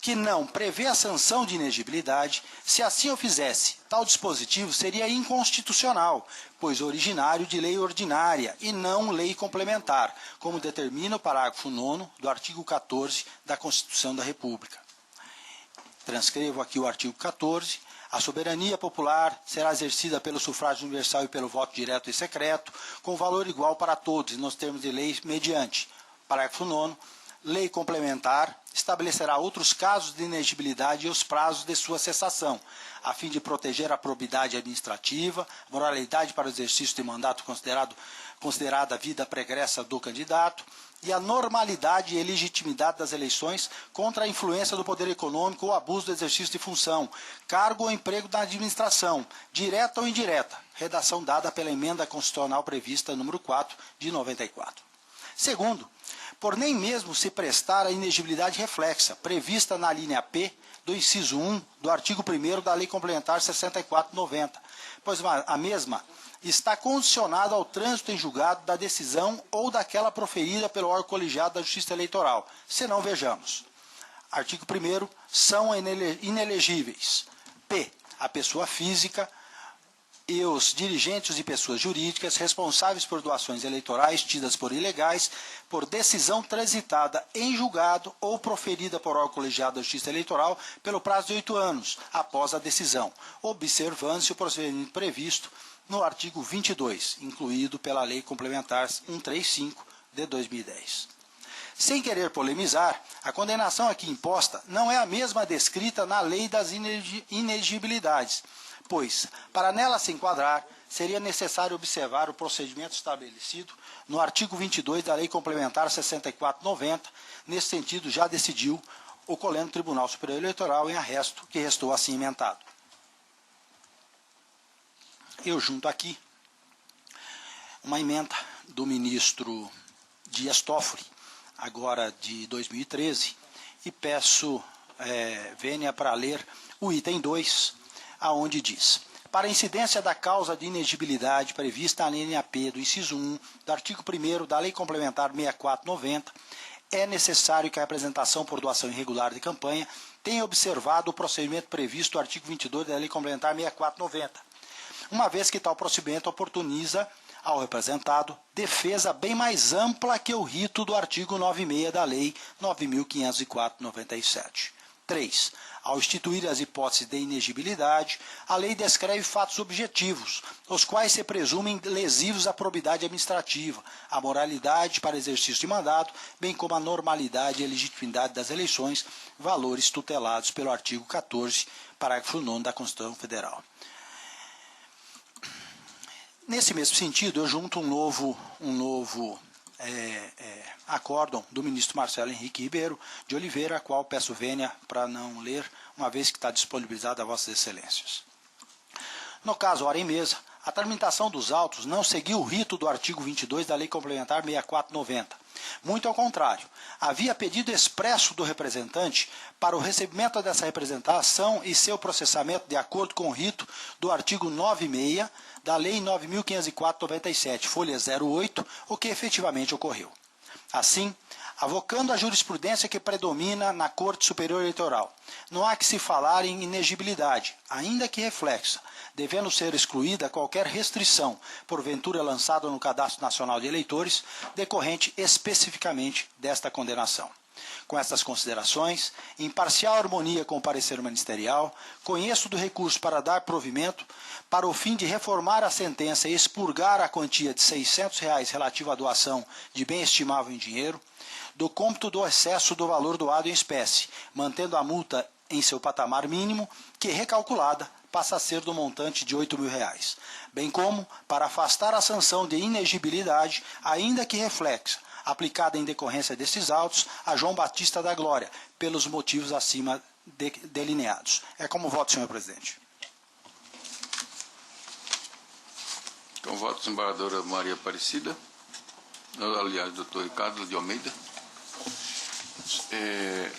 que não prevê a sanção de inegibilidade, se assim o fizesse, tal dispositivo seria inconstitucional, pois originário de lei ordinária e não lei complementar, como determina o parágrafo 9º do artigo 14 da Constituição da República. Transcrevo aqui o artigo 14. A soberania popular será exercida pelo sufrágio universal e pelo voto direto e secreto, com valor igual para todos, nos termos de lei mediante. Parágrafo 9º. lei complementar estabelecerá outros casos de inegibilidade e os prazos de sua cessação, a fim de proteger a probidade administrativa, a moralidade para o exercício de mandato considerada a vida pregressa do candidato e a normalidade e legitimidade das eleições contra a influência do poder econômico ou abuso do exercício de função, cargo ou emprego da administração, direta ou indireta, redação dada pela emenda constitucional prevista número 4 de 94. Segundo, por nem mesmo se prestar a inegibilidade reflexa, prevista na linha P do inciso 1 do artigo 1º da Lei Complementar 64/90, pois a mesma está condicionada ao trânsito em julgado da decisão ou daquela proferida pelo órgão colegiado da Justiça Eleitoral. Senão, vejamos. Artigo 1º, são inelegíveis. P, a pessoa física e os dirigentes de pessoas jurídicas responsáveis por doações eleitorais tidas por ilegais por decisão transitada em julgado ou proferida por órgão colegiado da Justiça Eleitoral pelo prazo de 8 anos após a decisão, observando-se o procedimento previsto no artigo 22, incluído pela Lei Complementar 135 de 2010. Sem querer polemizar, a condenação aqui imposta não é a mesma descrita na Lei das Inegibilidades, pois, para nela se enquadrar, seria necessário observar o procedimento estabelecido no artigo 22 da Lei Complementar 64/90. Nesse sentido, já decidiu o Colégio Tribunal Superior Eleitoral em arresto, que restou assim emendado. Eu junto aqui uma emenda do ministro Dias Toffoli, agora de 2013, e peço vênia para ler o item 2, aonde diz: para a incidência da causa de inegibilidade prevista na linha P do inciso 1 do artigo 1º da Lei Complementar 64/90, é necessário que a representação por doação irregular de campanha tenha observado o procedimento previsto no artigo 22 da Lei Complementar 64/90, uma vez que tal procedimento oportuniza ao representado defesa bem mais ampla que o rito do artigo 96 da Lei 9.504/97. 3. Ao instituir as hipóteses de inegibilidade, a lei descreve fatos objetivos, os quais se presumem lesivos à probidade administrativa, à moralidade para exercício de mandato, bem como à normalidade e legitimidade das eleições, valores tutelados pelo artigo 14, parágrafo 9 da Constituição Federal. Nesse mesmo sentido, eu junto um novo acórdão do ministro Marcelo Henrique Ribeiro de Oliveira, a qual peço vênia para não ler, uma vez que está disponibilizado a Vossas Excelências. No caso, hora em mesa, a tramitação dos autos não seguiu o rito do artigo 22 da Lei Complementar 64/90. Muito ao contrário, havia pedido expresso do representante para o recebimento dessa representação e seu processamento de acordo com o rito do artigo 96 da Lei 9.504/97, folha 08, o que efetivamente ocorreu. Assim, avocando a jurisprudência que predomina na Corte Superior Eleitoral, não há que se falar em inegibilidade, ainda que reflexa, devendo ser excluída qualquer restrição, porventura lançada no Cadastro Nacional de Eleitores, decorrente especificamente desta condenação. Com estas considerações, em parcial harmonia com o parecer ministerial, conheço do recurso para dar provimento para o fim de reformar a sentença e expurgar a quantia de R$ 600 relativa à doação de bem estimável em dinheiro, do cômputo do excesso do valor doado em espécie, mantendo a multa em seu patamar mínimo, que recalculada passa a ser do montante de R$ 8.000, bem como para afastar a sanção de inegibilidade, ainda que reflexa, aplicada em decorrência destes autos a João Batista da Glória, pelos motivos acima delineados. É como voto, senhor presidente. Com voto, desembargadora Maria Aparecida. Aliás, doutor Ricardo de Almeida.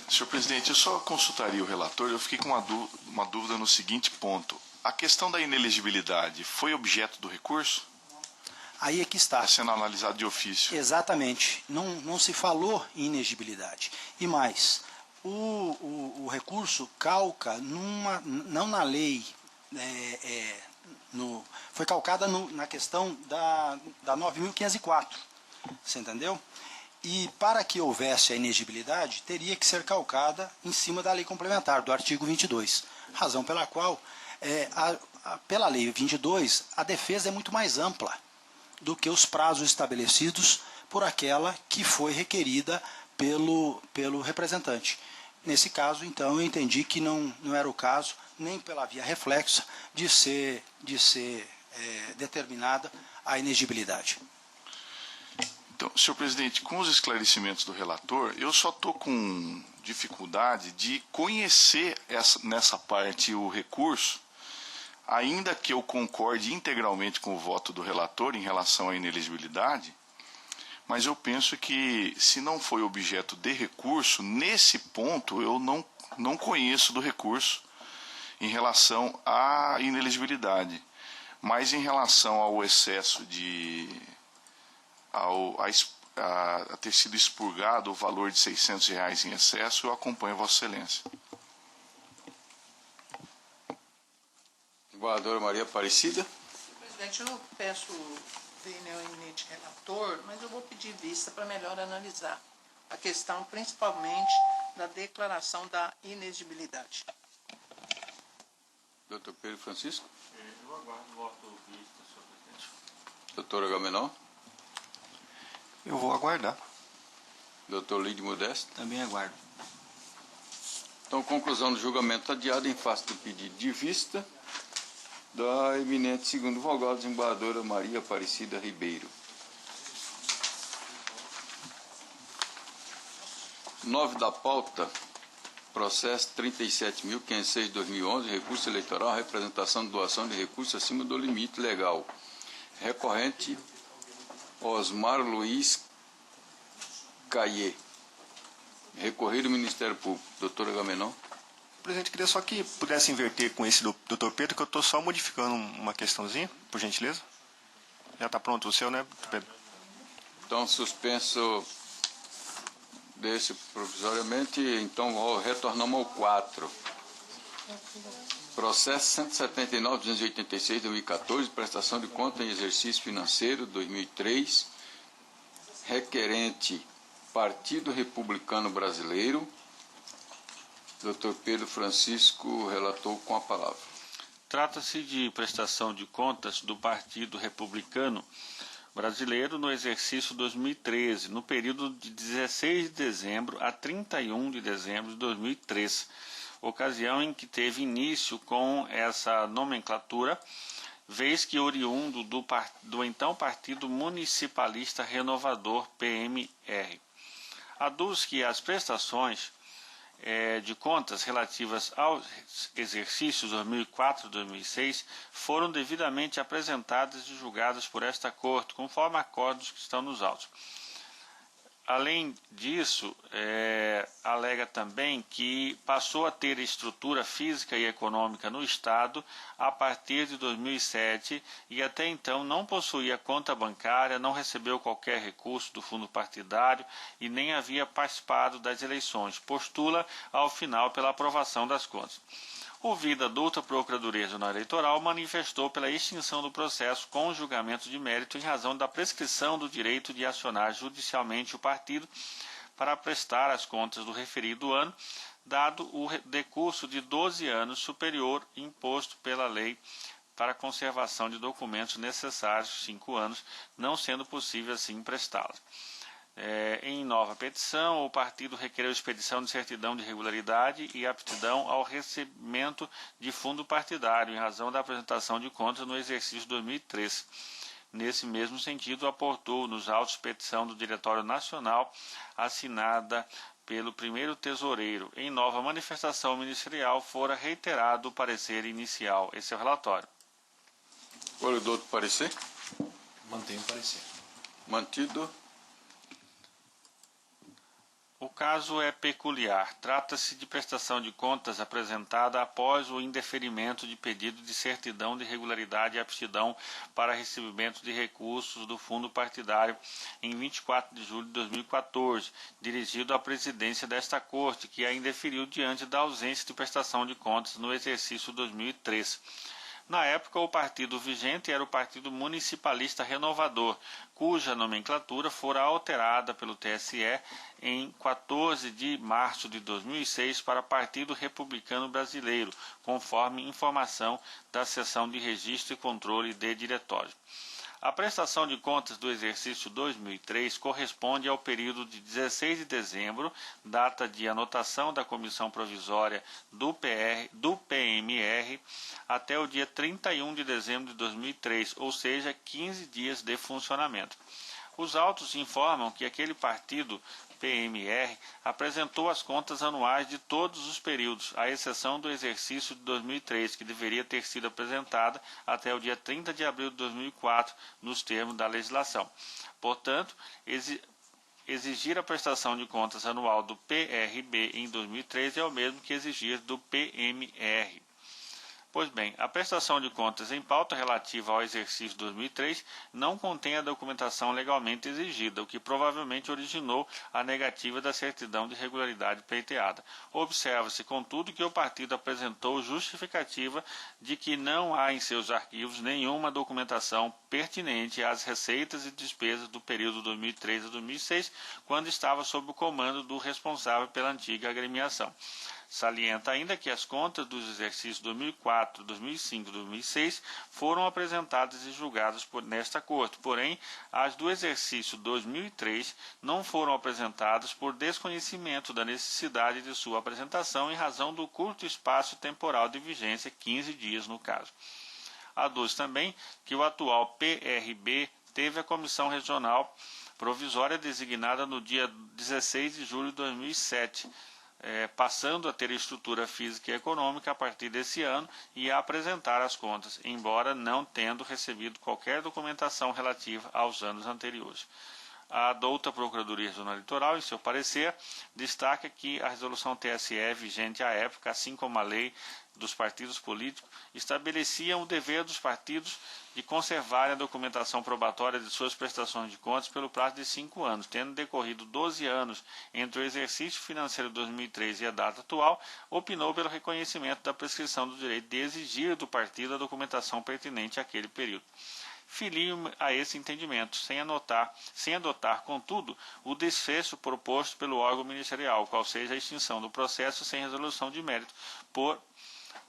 Senhor presidente, eu só consultaria o relator. Eu fiquei com uma dúvida no seguinte ponto. A questão da inelegibilidade foi objeto do recurso? Aí é que está. Está sendo analisado de ofício. Exatamente. Não se falou em inegibilidade. E mais, o recurso calca não na lei, foi calcada na questão da 9.504. Você entendeu? E para que houvesse a inegibilidade, teria que ser calcada em cima da lei complementar, do artigo 22. Razão pela qual, pela lei 22, a defesa é muito mais ampla do que os prazos estabelecidos por aquela que foi requerida pelo representante. Nesse caso, então, eu entendi que não era o caso, nem pela via reflexa, de ser determinada a inexigibilidade. Então, senhor presidente, com os esclarecimentos do relator, eu só estou com dificuldade de conhecer nessa parte o recurso, ainda que eu concorde integralmente com o voto do relator em relação à inelegibilidade, mas eu penso que, se não foi objeto de recurso, nesse ponto eu não conheço do recurso em relação à inelegibilidade. Mas em relação ao excesso a ter sido expurgado o valor de R$600 em excesso, eu acompanho Vossa Excelência. Embaixadora Maria Aparecida. Presidente, eu peço vênia ao eminente relator, mas eu vou pedir vista para melhor analisar a questão, principalmente da declaração da inexigibilidade. Doutor Pedro Francisco. Eu aguardo o voto vista, senhor presidente. Doutor Agamenon. Eu vou aguardar. Doutor Lídio Modesto. Também aguardo. Então, conclusão do julgamento adiado em face do pedido de vista da eminente segundo vogal, desembargadora Maria Aparecida Ribeiro. 9 da pauta, processo 37.506/2011, recurso eleitoral, representação de doação de recursos acima do limite legal. Recorrente, Osmar Luiz Caie. Recorrido do Ministério Público. Doutor Agamenon. Presidente, queria só que pudesse inverter com esse do Dr. Pedro, que eu estou só modificando uma questãozinha, por gentileza. Já está pronto o seu, né, Dr. Pedro? Então, suspenso desse provisoriamente, então retornamos ao 4. Processo 179.286/2014, prestação de conta em exercício financeiro 2003, requerente Partido Republicano Brasileiro. Dr. Pedro Francisco, relator, com a palavra. Trata-se de prestação de contas do Partido Republicano Brasileiro no exercício 2013, no período de 16 de dezembro a 31 de dezembro de 2013, ocasião em que teve início com essa nomenclatura, vez que oriundo do então Partido Municipalista Renovador, PMR. Aduz que as prestações de contas relativas aos exercícios 2004 e 2006 foram devidamente apresentadas e julgadas por esta Corte, conforme acordos que estão nos autos. Além disso, alega também que passou a ter estrutura física e econômica no Estado a partir de 2007 e até então não possuía conta bancária, não recebeu qualquer recurso do fundo partidário e nem havia participado das eleições. Postula ao final pela aprovação das contas. Ouvida a douta Procuradoria Regional Eleitoral, manifestou pela extinção do processo com julgamento de mérito em razão da prescrição do direito de acionar judicialmente o partido para prestar as contas do referido ano, dado o decurso de 12 anos superior imposto pela lei para conservação de documentos necessários, 5 anos, não sendo possível assim prestá-los. Em nova petição, o partido requereu expedição de certidão de regularidade e aptidão ao recebimento de fundo partidário, em razão da apresentação de contas no exercício 2013. Nesse mesmo sentido, aportou nos autos petição do Diretório Nacional, assinada pelo primeiro tesoureiro. Em nova manifestação ministerial, fora reiterado o parecer inicial. Esse é o relatório. Corredor do parecer? Mantenho o parecer. Mantido. O caso é peculiar. Trata-se de prestação de contas apresentada após o indeferimento de pedido de certidão de regularidade e aptidão para recebimento de recursos do fundo partidário em 24 de julho de 2014, dirigido à presidência desta Corte, que a indeferiu diante da ausência de prestação de contas no exercício 2003. Na época, o partido vigente era o Partido Municipalista Renovador, cuja nomenclatura fora alterada pelo TSE em 14 de março de 2006 para Partido Republicano Brasileiro, conforme informação da Seção de Registro e Controle de Diretório. A prestação de contas do exercício 2003 corresponde ao período de 16 de dezembro, data de anotação da Comissão Provisória do PMR, até o dia 31 de dezembro de 2003, ou seja, 15 dias de funcionamento. Os autos informam que aquele partido PMR apresentou as contas anuais de todos os períodos, à exceção do exercício de 2003, que deveria ter sido apresentada até o dia 30 de abril de 2004, nos termos da legislação. Portanto, exigir a prestação de contas anual do PRB em 2003 é o mesmo que exigir do PMR. Pois bem, a prestação de contas em pauta relativa ao exercício 2003 não contém a documentação legalmente exigida, o que provavelmente originou a negativa da certidão de regularidade pleiteada. Observa-se, contudo, que o partido apresentou justificativa de que não há em seus arquivos nenhuma documentação pertinente às receitas e despesas do período 2003 a 2006, quando estava sob o comando do responsável pela antiga agremiação. Salienta ainda que as contas dos exercícios 2004, 2005 e 2006 foram apresentadas e julgadas nesta Corte, porém, as do exercício 2003 não foram apresentadas por desconhecimento da necessidade de sua apresentação em razão do curto espaço temporal de vigência, 15 dias no caso. Aduz também que o atual PRB teve a Comissão Regional Provisória designada no dia 16 de julho de 2007, passando a ter estrutura física e econômica a partir desse ano e a apresentar as contas, embora não tendo recebido qualquer documentação relativa aos anos anteriores. A douta Procuradoria Regional Eleitoral, em seu parecer, destaca que a resolução TSE vigente à época, assim como a lei dos partidos políticos, estabeleciam o dever dos partidos de conservar a documentação probatória de suas prestações de contas pelo prazo de 5 anos, tendo decorrido 12 anos entre o exercício financeiro de 2003 e a data atual, opinou pelo reconhecimento da prescrição do direito de exigir do partido a documentação pertinente àquele período. Filio a esse entendimento, sem adotar, contudo, o desfecho proposto pelo órgão ministerial, qual seja a extinção do processo sem resolução de mérito, por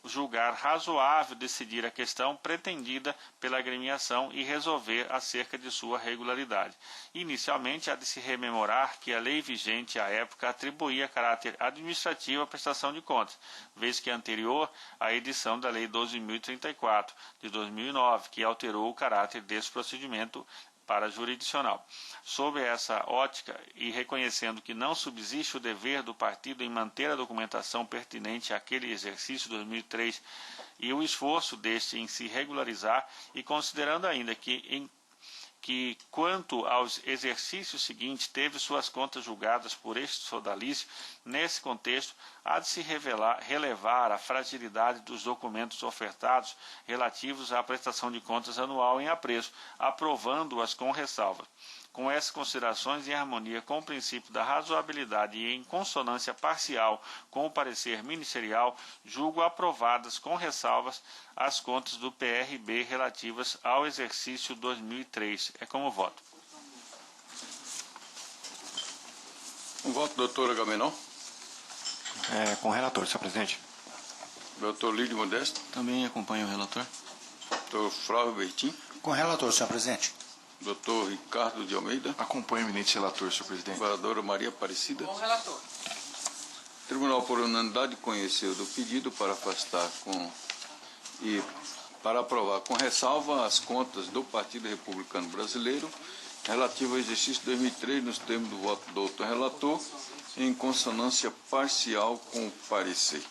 julgar razoável decidir a questão pretendida pela agremiação e resolver acerca de sua regularidade. Inicialmente, há de se rememorar que a lei vigente à época atribuía caráter administrativo à prestação de contas, vez que é anterior à edição da Lei 12.034, de 2009, que alterou o caráter desse procedimento para jurisdicional. Sob essa ótica e reconhecendo que não subsiste o dever do partido em manter a documentação pertinente àquele exercício 2003 e o esforço deste em se regularizar, e considerando ainda que quanto aos exercícios seguintes teve suas contas julgadas por este sodalício, nesse contexto há de se relevar a fragilidade dos documentos ofertados relativos à prestação de contas anual em apreço, aprovando-as com ressalvas. Com essas considerações, em harmonia com o princípio da razoabilidade e em consonância parcial com o parecer ministerial, julgo aprovadas com ressalvas as contas do PRB relativas ao exercício 2003. É como voto. Um voto, doutor Agamenon. Com o relator, senhor presidente. Doutor Lídio Modesto. Também acompanho o relator. Doutor Flávio Bertin. Com o relator, senhor presidente. Doutor Ricardo de Almeida. Acompanho o eminente relator, senhor presidente. Vereadora Maria Aparecida. Bom relator. O Tribunal, por unanimidade, conheceu do pedido para afastar e para aprovar com ressalva as contas do Partido Republicano Brasileiro relativo ao exercício 2003 nos termos do voto do doutor relator, em consonância parcial com o parecer.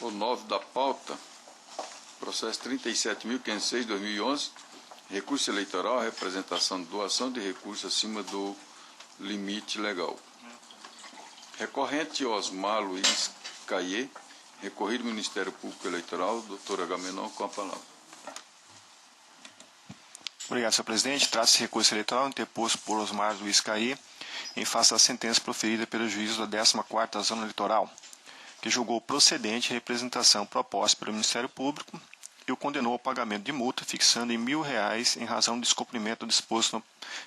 O 9 da pauta, processo 37.506/2011, recurso eleitoral, representação de doação de recursos acima do limite legal. Recorrente Osmar Luiz Caiê, recorrido Ministério Público Eleitoral, doutor Agamenon, com a palavra. Obrigado, senhor presidente. Trata-se de recurso eleitoral interposto por Osmar Luiz Caiê em face da sentença proferida pelo juízo da 14ª Zona Eleitoral, que julgou procedente a representação proposta pelo Ministério Público e o condenou ao pagamento de multa, fixando em R$1.000 em razão do descumprimento do disposto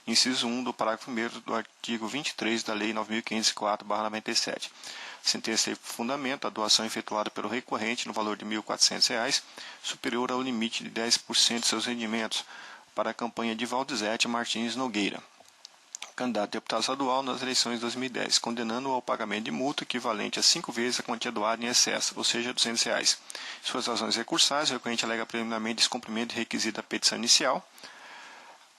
no inciso 1 do parágrafo 1º do artigo 23 da Lei 9.504/97. Sentença teve por fundamento a doação efetuada pelo recorrente no valor de R$ 1.400, superior ao limite de 10% de seus rendimentos, para a campanha de Valdizete Martins Nogueira, candidato a deputado estadual nas eleições de 2010, condenando-o ao pagamento de multa equivalente a 5 vezes a quantia doada em excesso, ou seja, R$ 200. Em suas razões recursais, o recorrente alega preliminarmente descumprimento de requisito da petição inicial,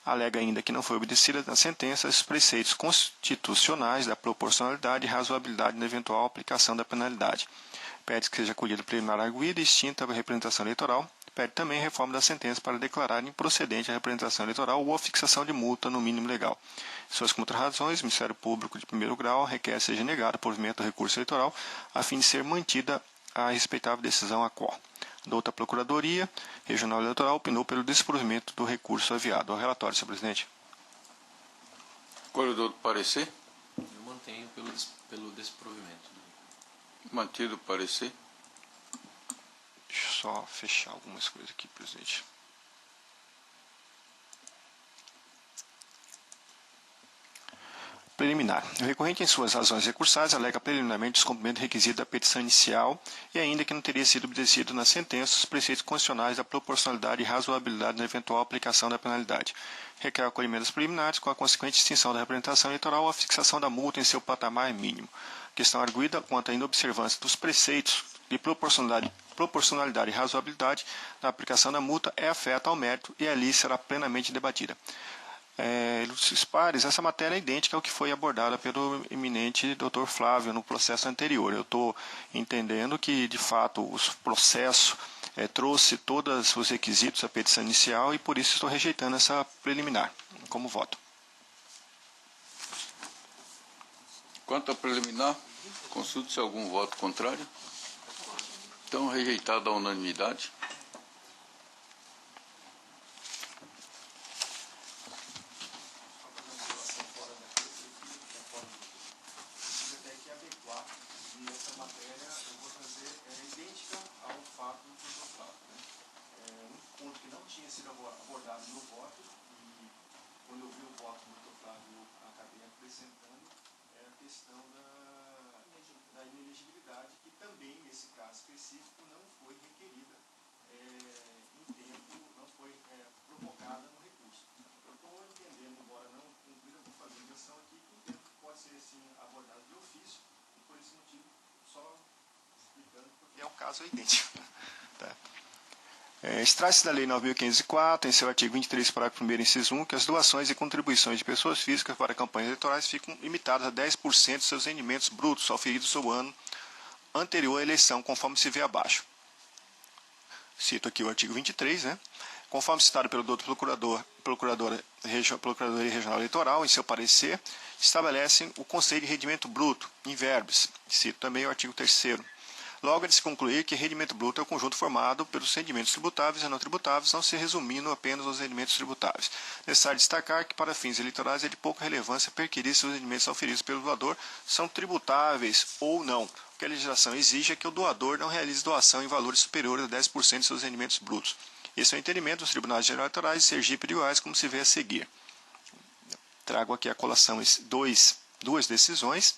alega ainda que não foi obedecida na sentença os preceitos constitucionais da proporcionalidade e razoabilidade na eventual aplicação da penalidade. Pede que seja acolhida preliminar arguida e extinta a representação eleitoral. Pede também a reforma da sentença para declarar improcedente a representação eleitoral ou a fixação de multa no mínimo legal. Em suas contrarrazões, o Ministério Público de primeiro grau requer seja negado o provimento do recurso eleitoral a fim de ser mantida a respeitável decisão a qual da outra Procuradoria Regional Eleitoral opinou pelo desprovimento do recurso aviado. Ao relatório, senhor presidente. Corredor do parecer? Eu mantenho pelo desprovimento. Mantido o parecer. Deixa eu só fechar algumas coisas aqui, presidente. Preliminar. O recorrente, em suas razões recursais, alega preliminarmente descumprimento do requisito da petição inicial e ainda que não teria sido obedecido na sentença os preceitos constitucionais da proporcionalidade e razoabilidade na eventual aplicação da penalidade. Requer o acolhimento das preliminares com a consequente extinção da representação eleitoral ou a fixação da multa em seu patamar mínimo. Questão arguida quanto à inobservância dos preceitos de proporcionalidade e razoabilidade na aplicação da multa é afeta ao mérito e ali será plenamente debatida. Ilustros pares, essa matéria é idêntica ao que foi abordada pelo eminente Dr. Flávio no processo anterior. Eu estou entendendo que, de fato, o processo trouxe todos os requisitos da petição inicial e, por isso, estou rejeitando essa preliminar como voto. Quanto à preliminar, consulte-se algum voto contrário. Então, rejeitada a unanimidade. É um caso idêntico. Tá. Extrai-se da Lei 9.504, em seu artigo 23, parágrafo 1º, inciso 1, que as doações e contribuições de pessoas físicas para campanhas eleitorais ficam limitadas a 10% de seus rendimentos brutos auferidos no ano anterior à eleição, conforme se vê abaixo. Cito aqui o artigo 23, né? Conforme citado pelo doutor Procuradoria Regional Eleitoral, em seu parecer, estabelece o conceito de rendimento bruto, in verbis. Cito também o artigo 3º. Logo, é de se concluir que rendimento bruto é o conjunto formado pelos rendimentos tributáveis e não tributáveis, não se resumindo apenas aos rendimentos tributáveis. Necessário destacar que, para fins eleitorais, é de pouca relevância perquirir se os rendimentos auferidos pelo doador são tributáveis ou não. O que a legislação exige é que o doador não realize doação em valores superiores a 10% de seus rendimentos brutos. Esse é o entendimento dos Tribunais Gerais Eleitorais de Sergipe e de Goiás, como se vê a seguir. Trago aqui a colação duas decisões.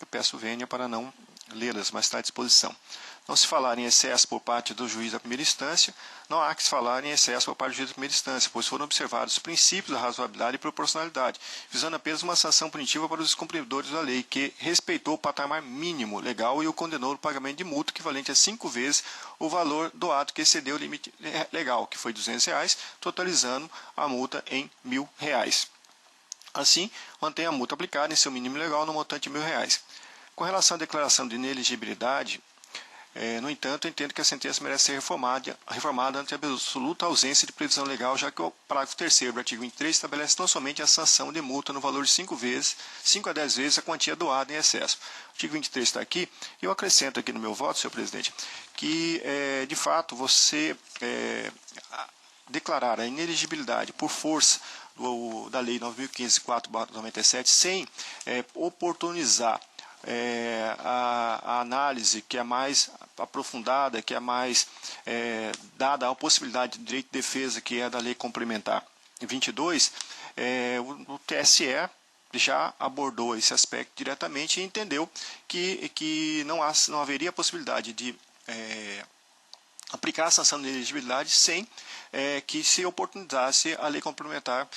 Eu peço vênia para não lê-las, mas está à disposição. Não se falar em excesso por parte do juiz da primeira instância, não há que se falar em excesso por parte do juiz da primeira instância, pois foram observados os princípios da razoabilidade e proporcionalidade, visando apenas uma sanção punitiva para os descumpridores da lei, que respeitou o patamar mínimo legal e o condenou ao pagamento de multa equivalente a 5 vezes o valor do ato que excedeu o limite legal, que foi R$ 200, totalizando a multa em R$ 1.000. Assim, mantém a multa aplicada em seu mínimo legal no montante de R$ 1.000. Com relação à declaração de inelegibilidade, no entanto, entendo que a sentença merece ser reformada ante a absoluta ausência de previsão legal, já que o parágrafo 3º do artigo 23 estabelece tão somente a sanção de multa no valor de 5 a 10 vezes a quantia doada em excesso. O artigo 23 está aqui, e eu acrescento aqui no meu voto, senhor presidente, que, de fato, você declarar a inelegibilidade por força da Lei 9.504/97 sem oportunizar a análise que é mais aprofundada, que é mais dada a possibilidade de direito de defesa, que é da Lei Complementar 22, o TSE já abordou esse aspecto diretamente e entendeu que não haveria possibilidade de aplicar a sanção de inelegibilidade sem que se oportunizasse a lei complementar,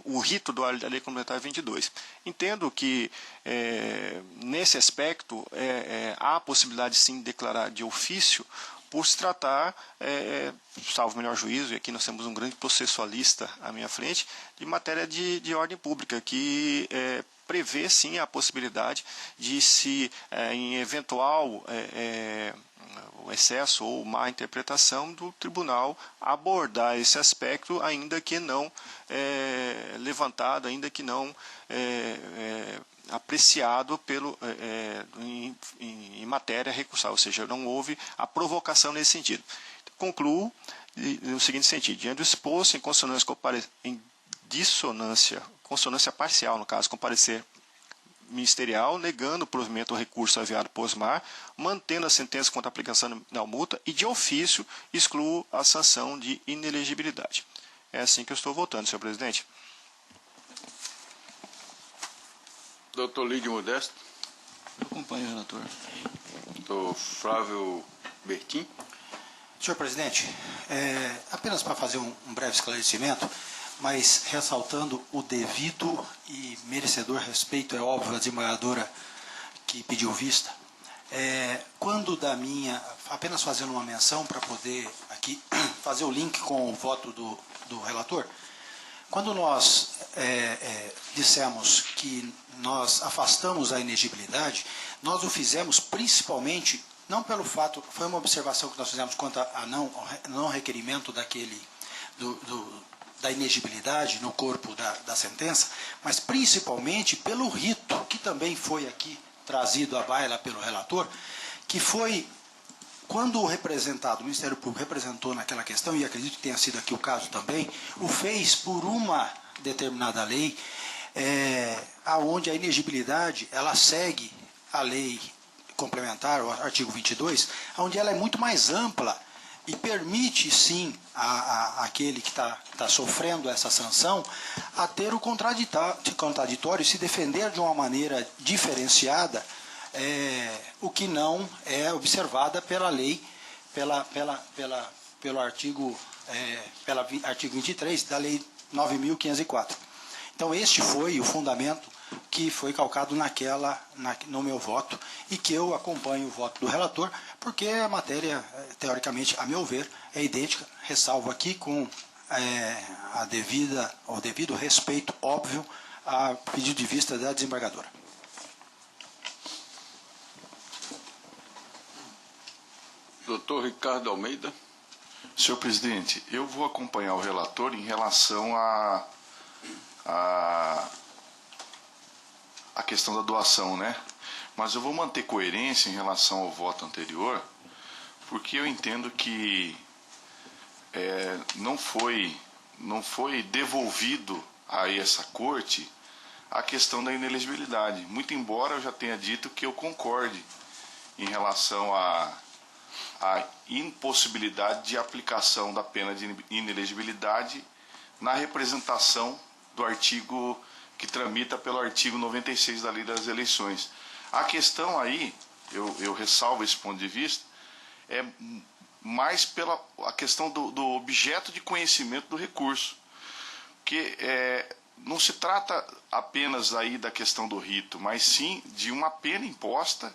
o rito da lei complementar 22. Entendo que, nesse aspecto, há a possibilidade sim de declarar de ofício, por se tratar, salvo o melhor juízo, e aqui nós temos um grande processualista à minha frente, de matéria de ordem pública, que prevê sim a possibilidade de se, em eventual excesso ou má interpretação do tribunal, abordar esse aspecto, ainda que não levantado, ainda que não apreciado em matéria recursal, ou seja, não houve a provocação nesse sentido. Concluo no seguinte sentido: diante do exposto, em consonância parcial, no caso, com parecer ministerial, negando o provimento do recurso aviado por Osmar, mantendo a sentença contra a aplicação da multa e, de ofício, excluo a sanção de inelegibilidade. É assim que eu estou votando, senhor presidente. Doutor Lídio Modesto. Eu acompanho o relator. Doutor Flávio Bertin. Senhor presidente, apenas para fazer um breve esclarecimento, mas ressaltando o devido e merecedor respeito, é óbvio, à desembargadora que pediu vista, quando apenas fazendo uma menção para poder aqui fazer o link com o voto do relator, quando nós dissemos que nós afastamos a inegibilidade, nós o fizemos principalmente, não pelo fato, foi uma observação que nós fizemos quanto a não requerimento da inegibilidade no corpo da sentença, mas principalmente pelo rito, que também foi aqui trazido à baila pelo relator, que foi quando o Ministério Público representou naquela questão, e acredito que tenha sido aqui o caso também, o fez por uma determinada lei, aonde a inegibilidade ela segue a lei complementar, o artigo 22, onde ela é muito mais ampla e permite, sim, àquele que está sofrendo essa sanção a ter o contraditório e se defender de uma maneira diferenciada, o que não é observada pela lei, pelo artigo 23 da Lei 9.504. Então, este foi o fundamento que foi calcado no meu voto e que eu acompanho o voto do relator, porque a matéria, teoricamente, a meu ver, é idêntica, ressalvo aqui com o devido respeito, óbvio, a pedido de vista da desembargadora. Doutor Ricardo Almeida. Senhor presidente, eu vou acompanhar o relator em relação à questão da doação, né? Mas eu vou manter coerência em relação ao voto anterior, porque eu entendo que não foi devolvido a essa corte a questão da inelegibilidade, muito embora eu já tenha dito que eu concorde em relação à impossibilidade de aplicação da pena de inelegibilidade na representação do artigo que tramita pelo artigo 96 da Lei das Eleições. A questão aí, eu ressalvo esse ponto de vista, é mais pela a questão do objeto de conhecimento do recurso, que não se trata apenas aí da questão do rito, mas sim de uma pena imposta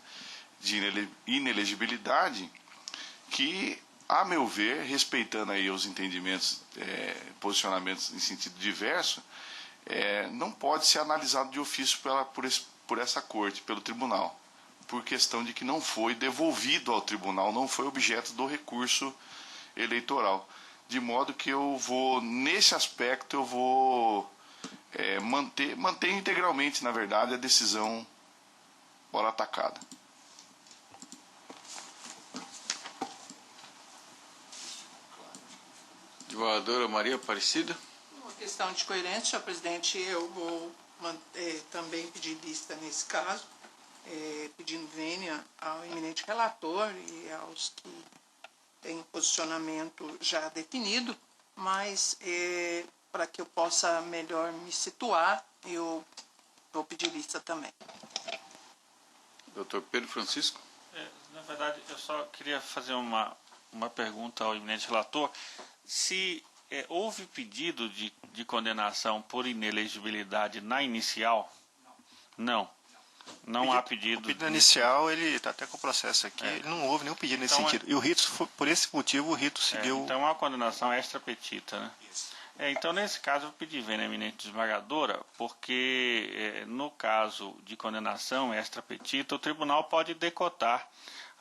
de inelegibilidade que, a meu ver, respeitando aí os entendimentos, posicionamentos em sentido diverso, não pode ser analisado de ofício por essa corte, pelo tribunal, por questão de que não foi devolvido ao tribunal, não foi objeto do recurso eleitoral. De modo que nesse aspecto, eu vou manter integralmente, na verdade, a decisão ora atacada. Desembargadora Maria Aparecida. Uma questão de coerência, senhor presidente, eu vou também pedir vista nesse caso, pedindo vênia ao eminente relator e aos que têm posicionamento já definido, mas para que eu possa melhor me situar, eu vou pedir lista também. Doutor Pedro Francisco. Na verdade, eu só queria fazer uma pergunta ao eminente relator. Se houve pedido de condenação por inelegibilidade na inicial? Não. Não há pedido. O pedido inicial, ele está até com o processo aqui, ele não houve nenhum pedido nesse sentido. E o rito, por esse motivo, o rito seguiu. Então é uma condenação extra petita, né? Então, nesse caso, eu pedi vênia eminente esmagadora, porque no caso de condenação extra petita, o tribunal pode decotar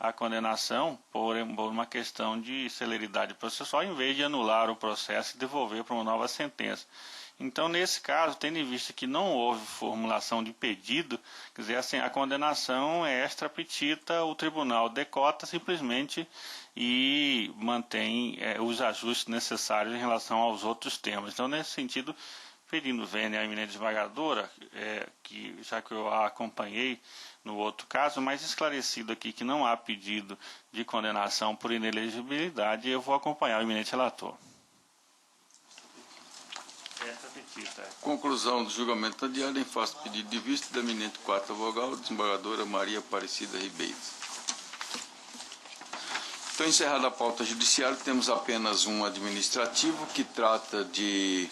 a condenação por uma questão de celeridade processual, em vez de anular o processo e devolver para uma nova sentença. Então, nesse caso, tendo em vista que não houve formulação de pedido, quer dizer, assim, a condenação é extra petita, o tribunal decota simplesmente e mantém os ajustes necessários em relação aos outros temas. Então, nesse sentido, pedindo vênia à eminente esmagadora, que já que eu a acompanhei no outro caso, mas esclarecido aqui que não há pedido de condenação por inelegibilidade, eu vou acompanhar o eminente relator. Conclusão do julgamento adiado em face do pedido de vista da eminente quarta vogal, desembargadora Maria Aparecida Ribeiro. Então, encerrada a pauta judiciária, temos apenas um administrativo que trata de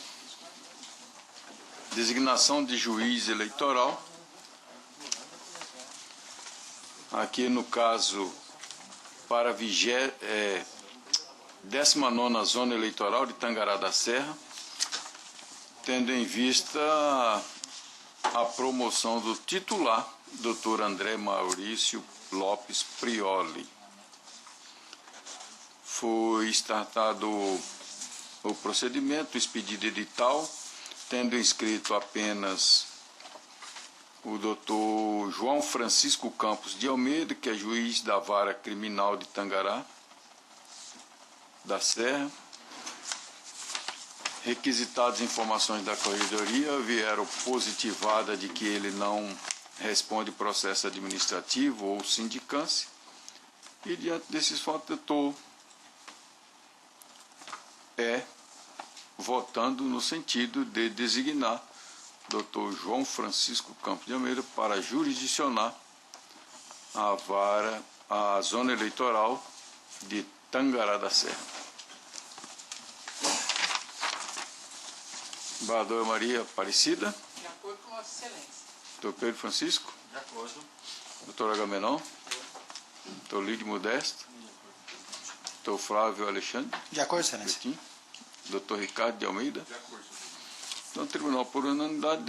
designação de juiz eleitoral. Aqui no caso, para a 19ª Zona Eleitoral de Tangará da Serra, tendo em vista a promoção do titular, Dr. André Maurício Lopes Prioli. Foi startado o procedimento, expedido edital, tendo inscrito apenas o Dr. João Francisco Campos de Almeida, que é juiz da Vara Criminal de Tangará da Serra. Requisitadas informações da corregedoria, vieram positivada de que ele não responde processo administrativo ou sindicância. E diante desses fatos, eu estou votando no sentido de designar Dr. João Francisco Campos de Almeida para jurisdicionar a zona eleitoral de Tangará da Serra. Desembargadora Maria Aparecida. De acordo com Vossa Excelência. Dr. Pedro Francisco. De acordo. Dr. Agamenon. Dr. Lídio Modesto. Dr. Flávio Alexandre. De acordo, Excelência. Dr. Ricardo de Almeida. De acordo. Então, o tribunal, por unanimidade,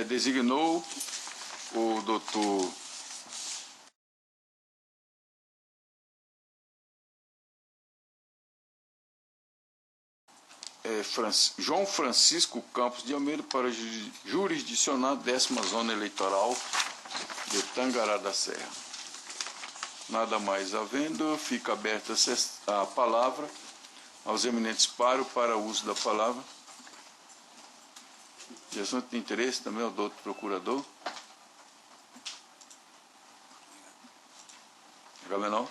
designou o doutor João Francisco Campos de Almeida para jurisdicionar a 10ª Zona Eleitoral de Tangará da Serra. Nada mais havendo, fica aberta a palavra aos eminentes pares para uso da palavra. De assunto de interesse também ao doutor procurador. Agamenon.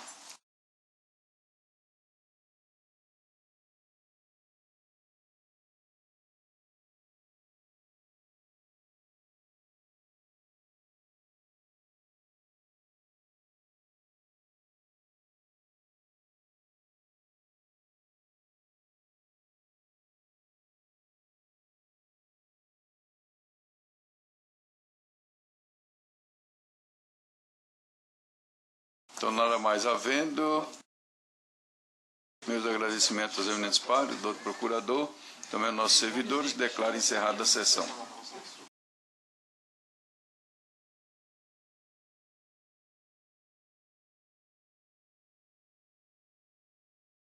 Então, nada mais havendo, meus agradecimentos aos eminentes pares, doutor procurador, também aos nossos servidores, declaro encerrada a sessão.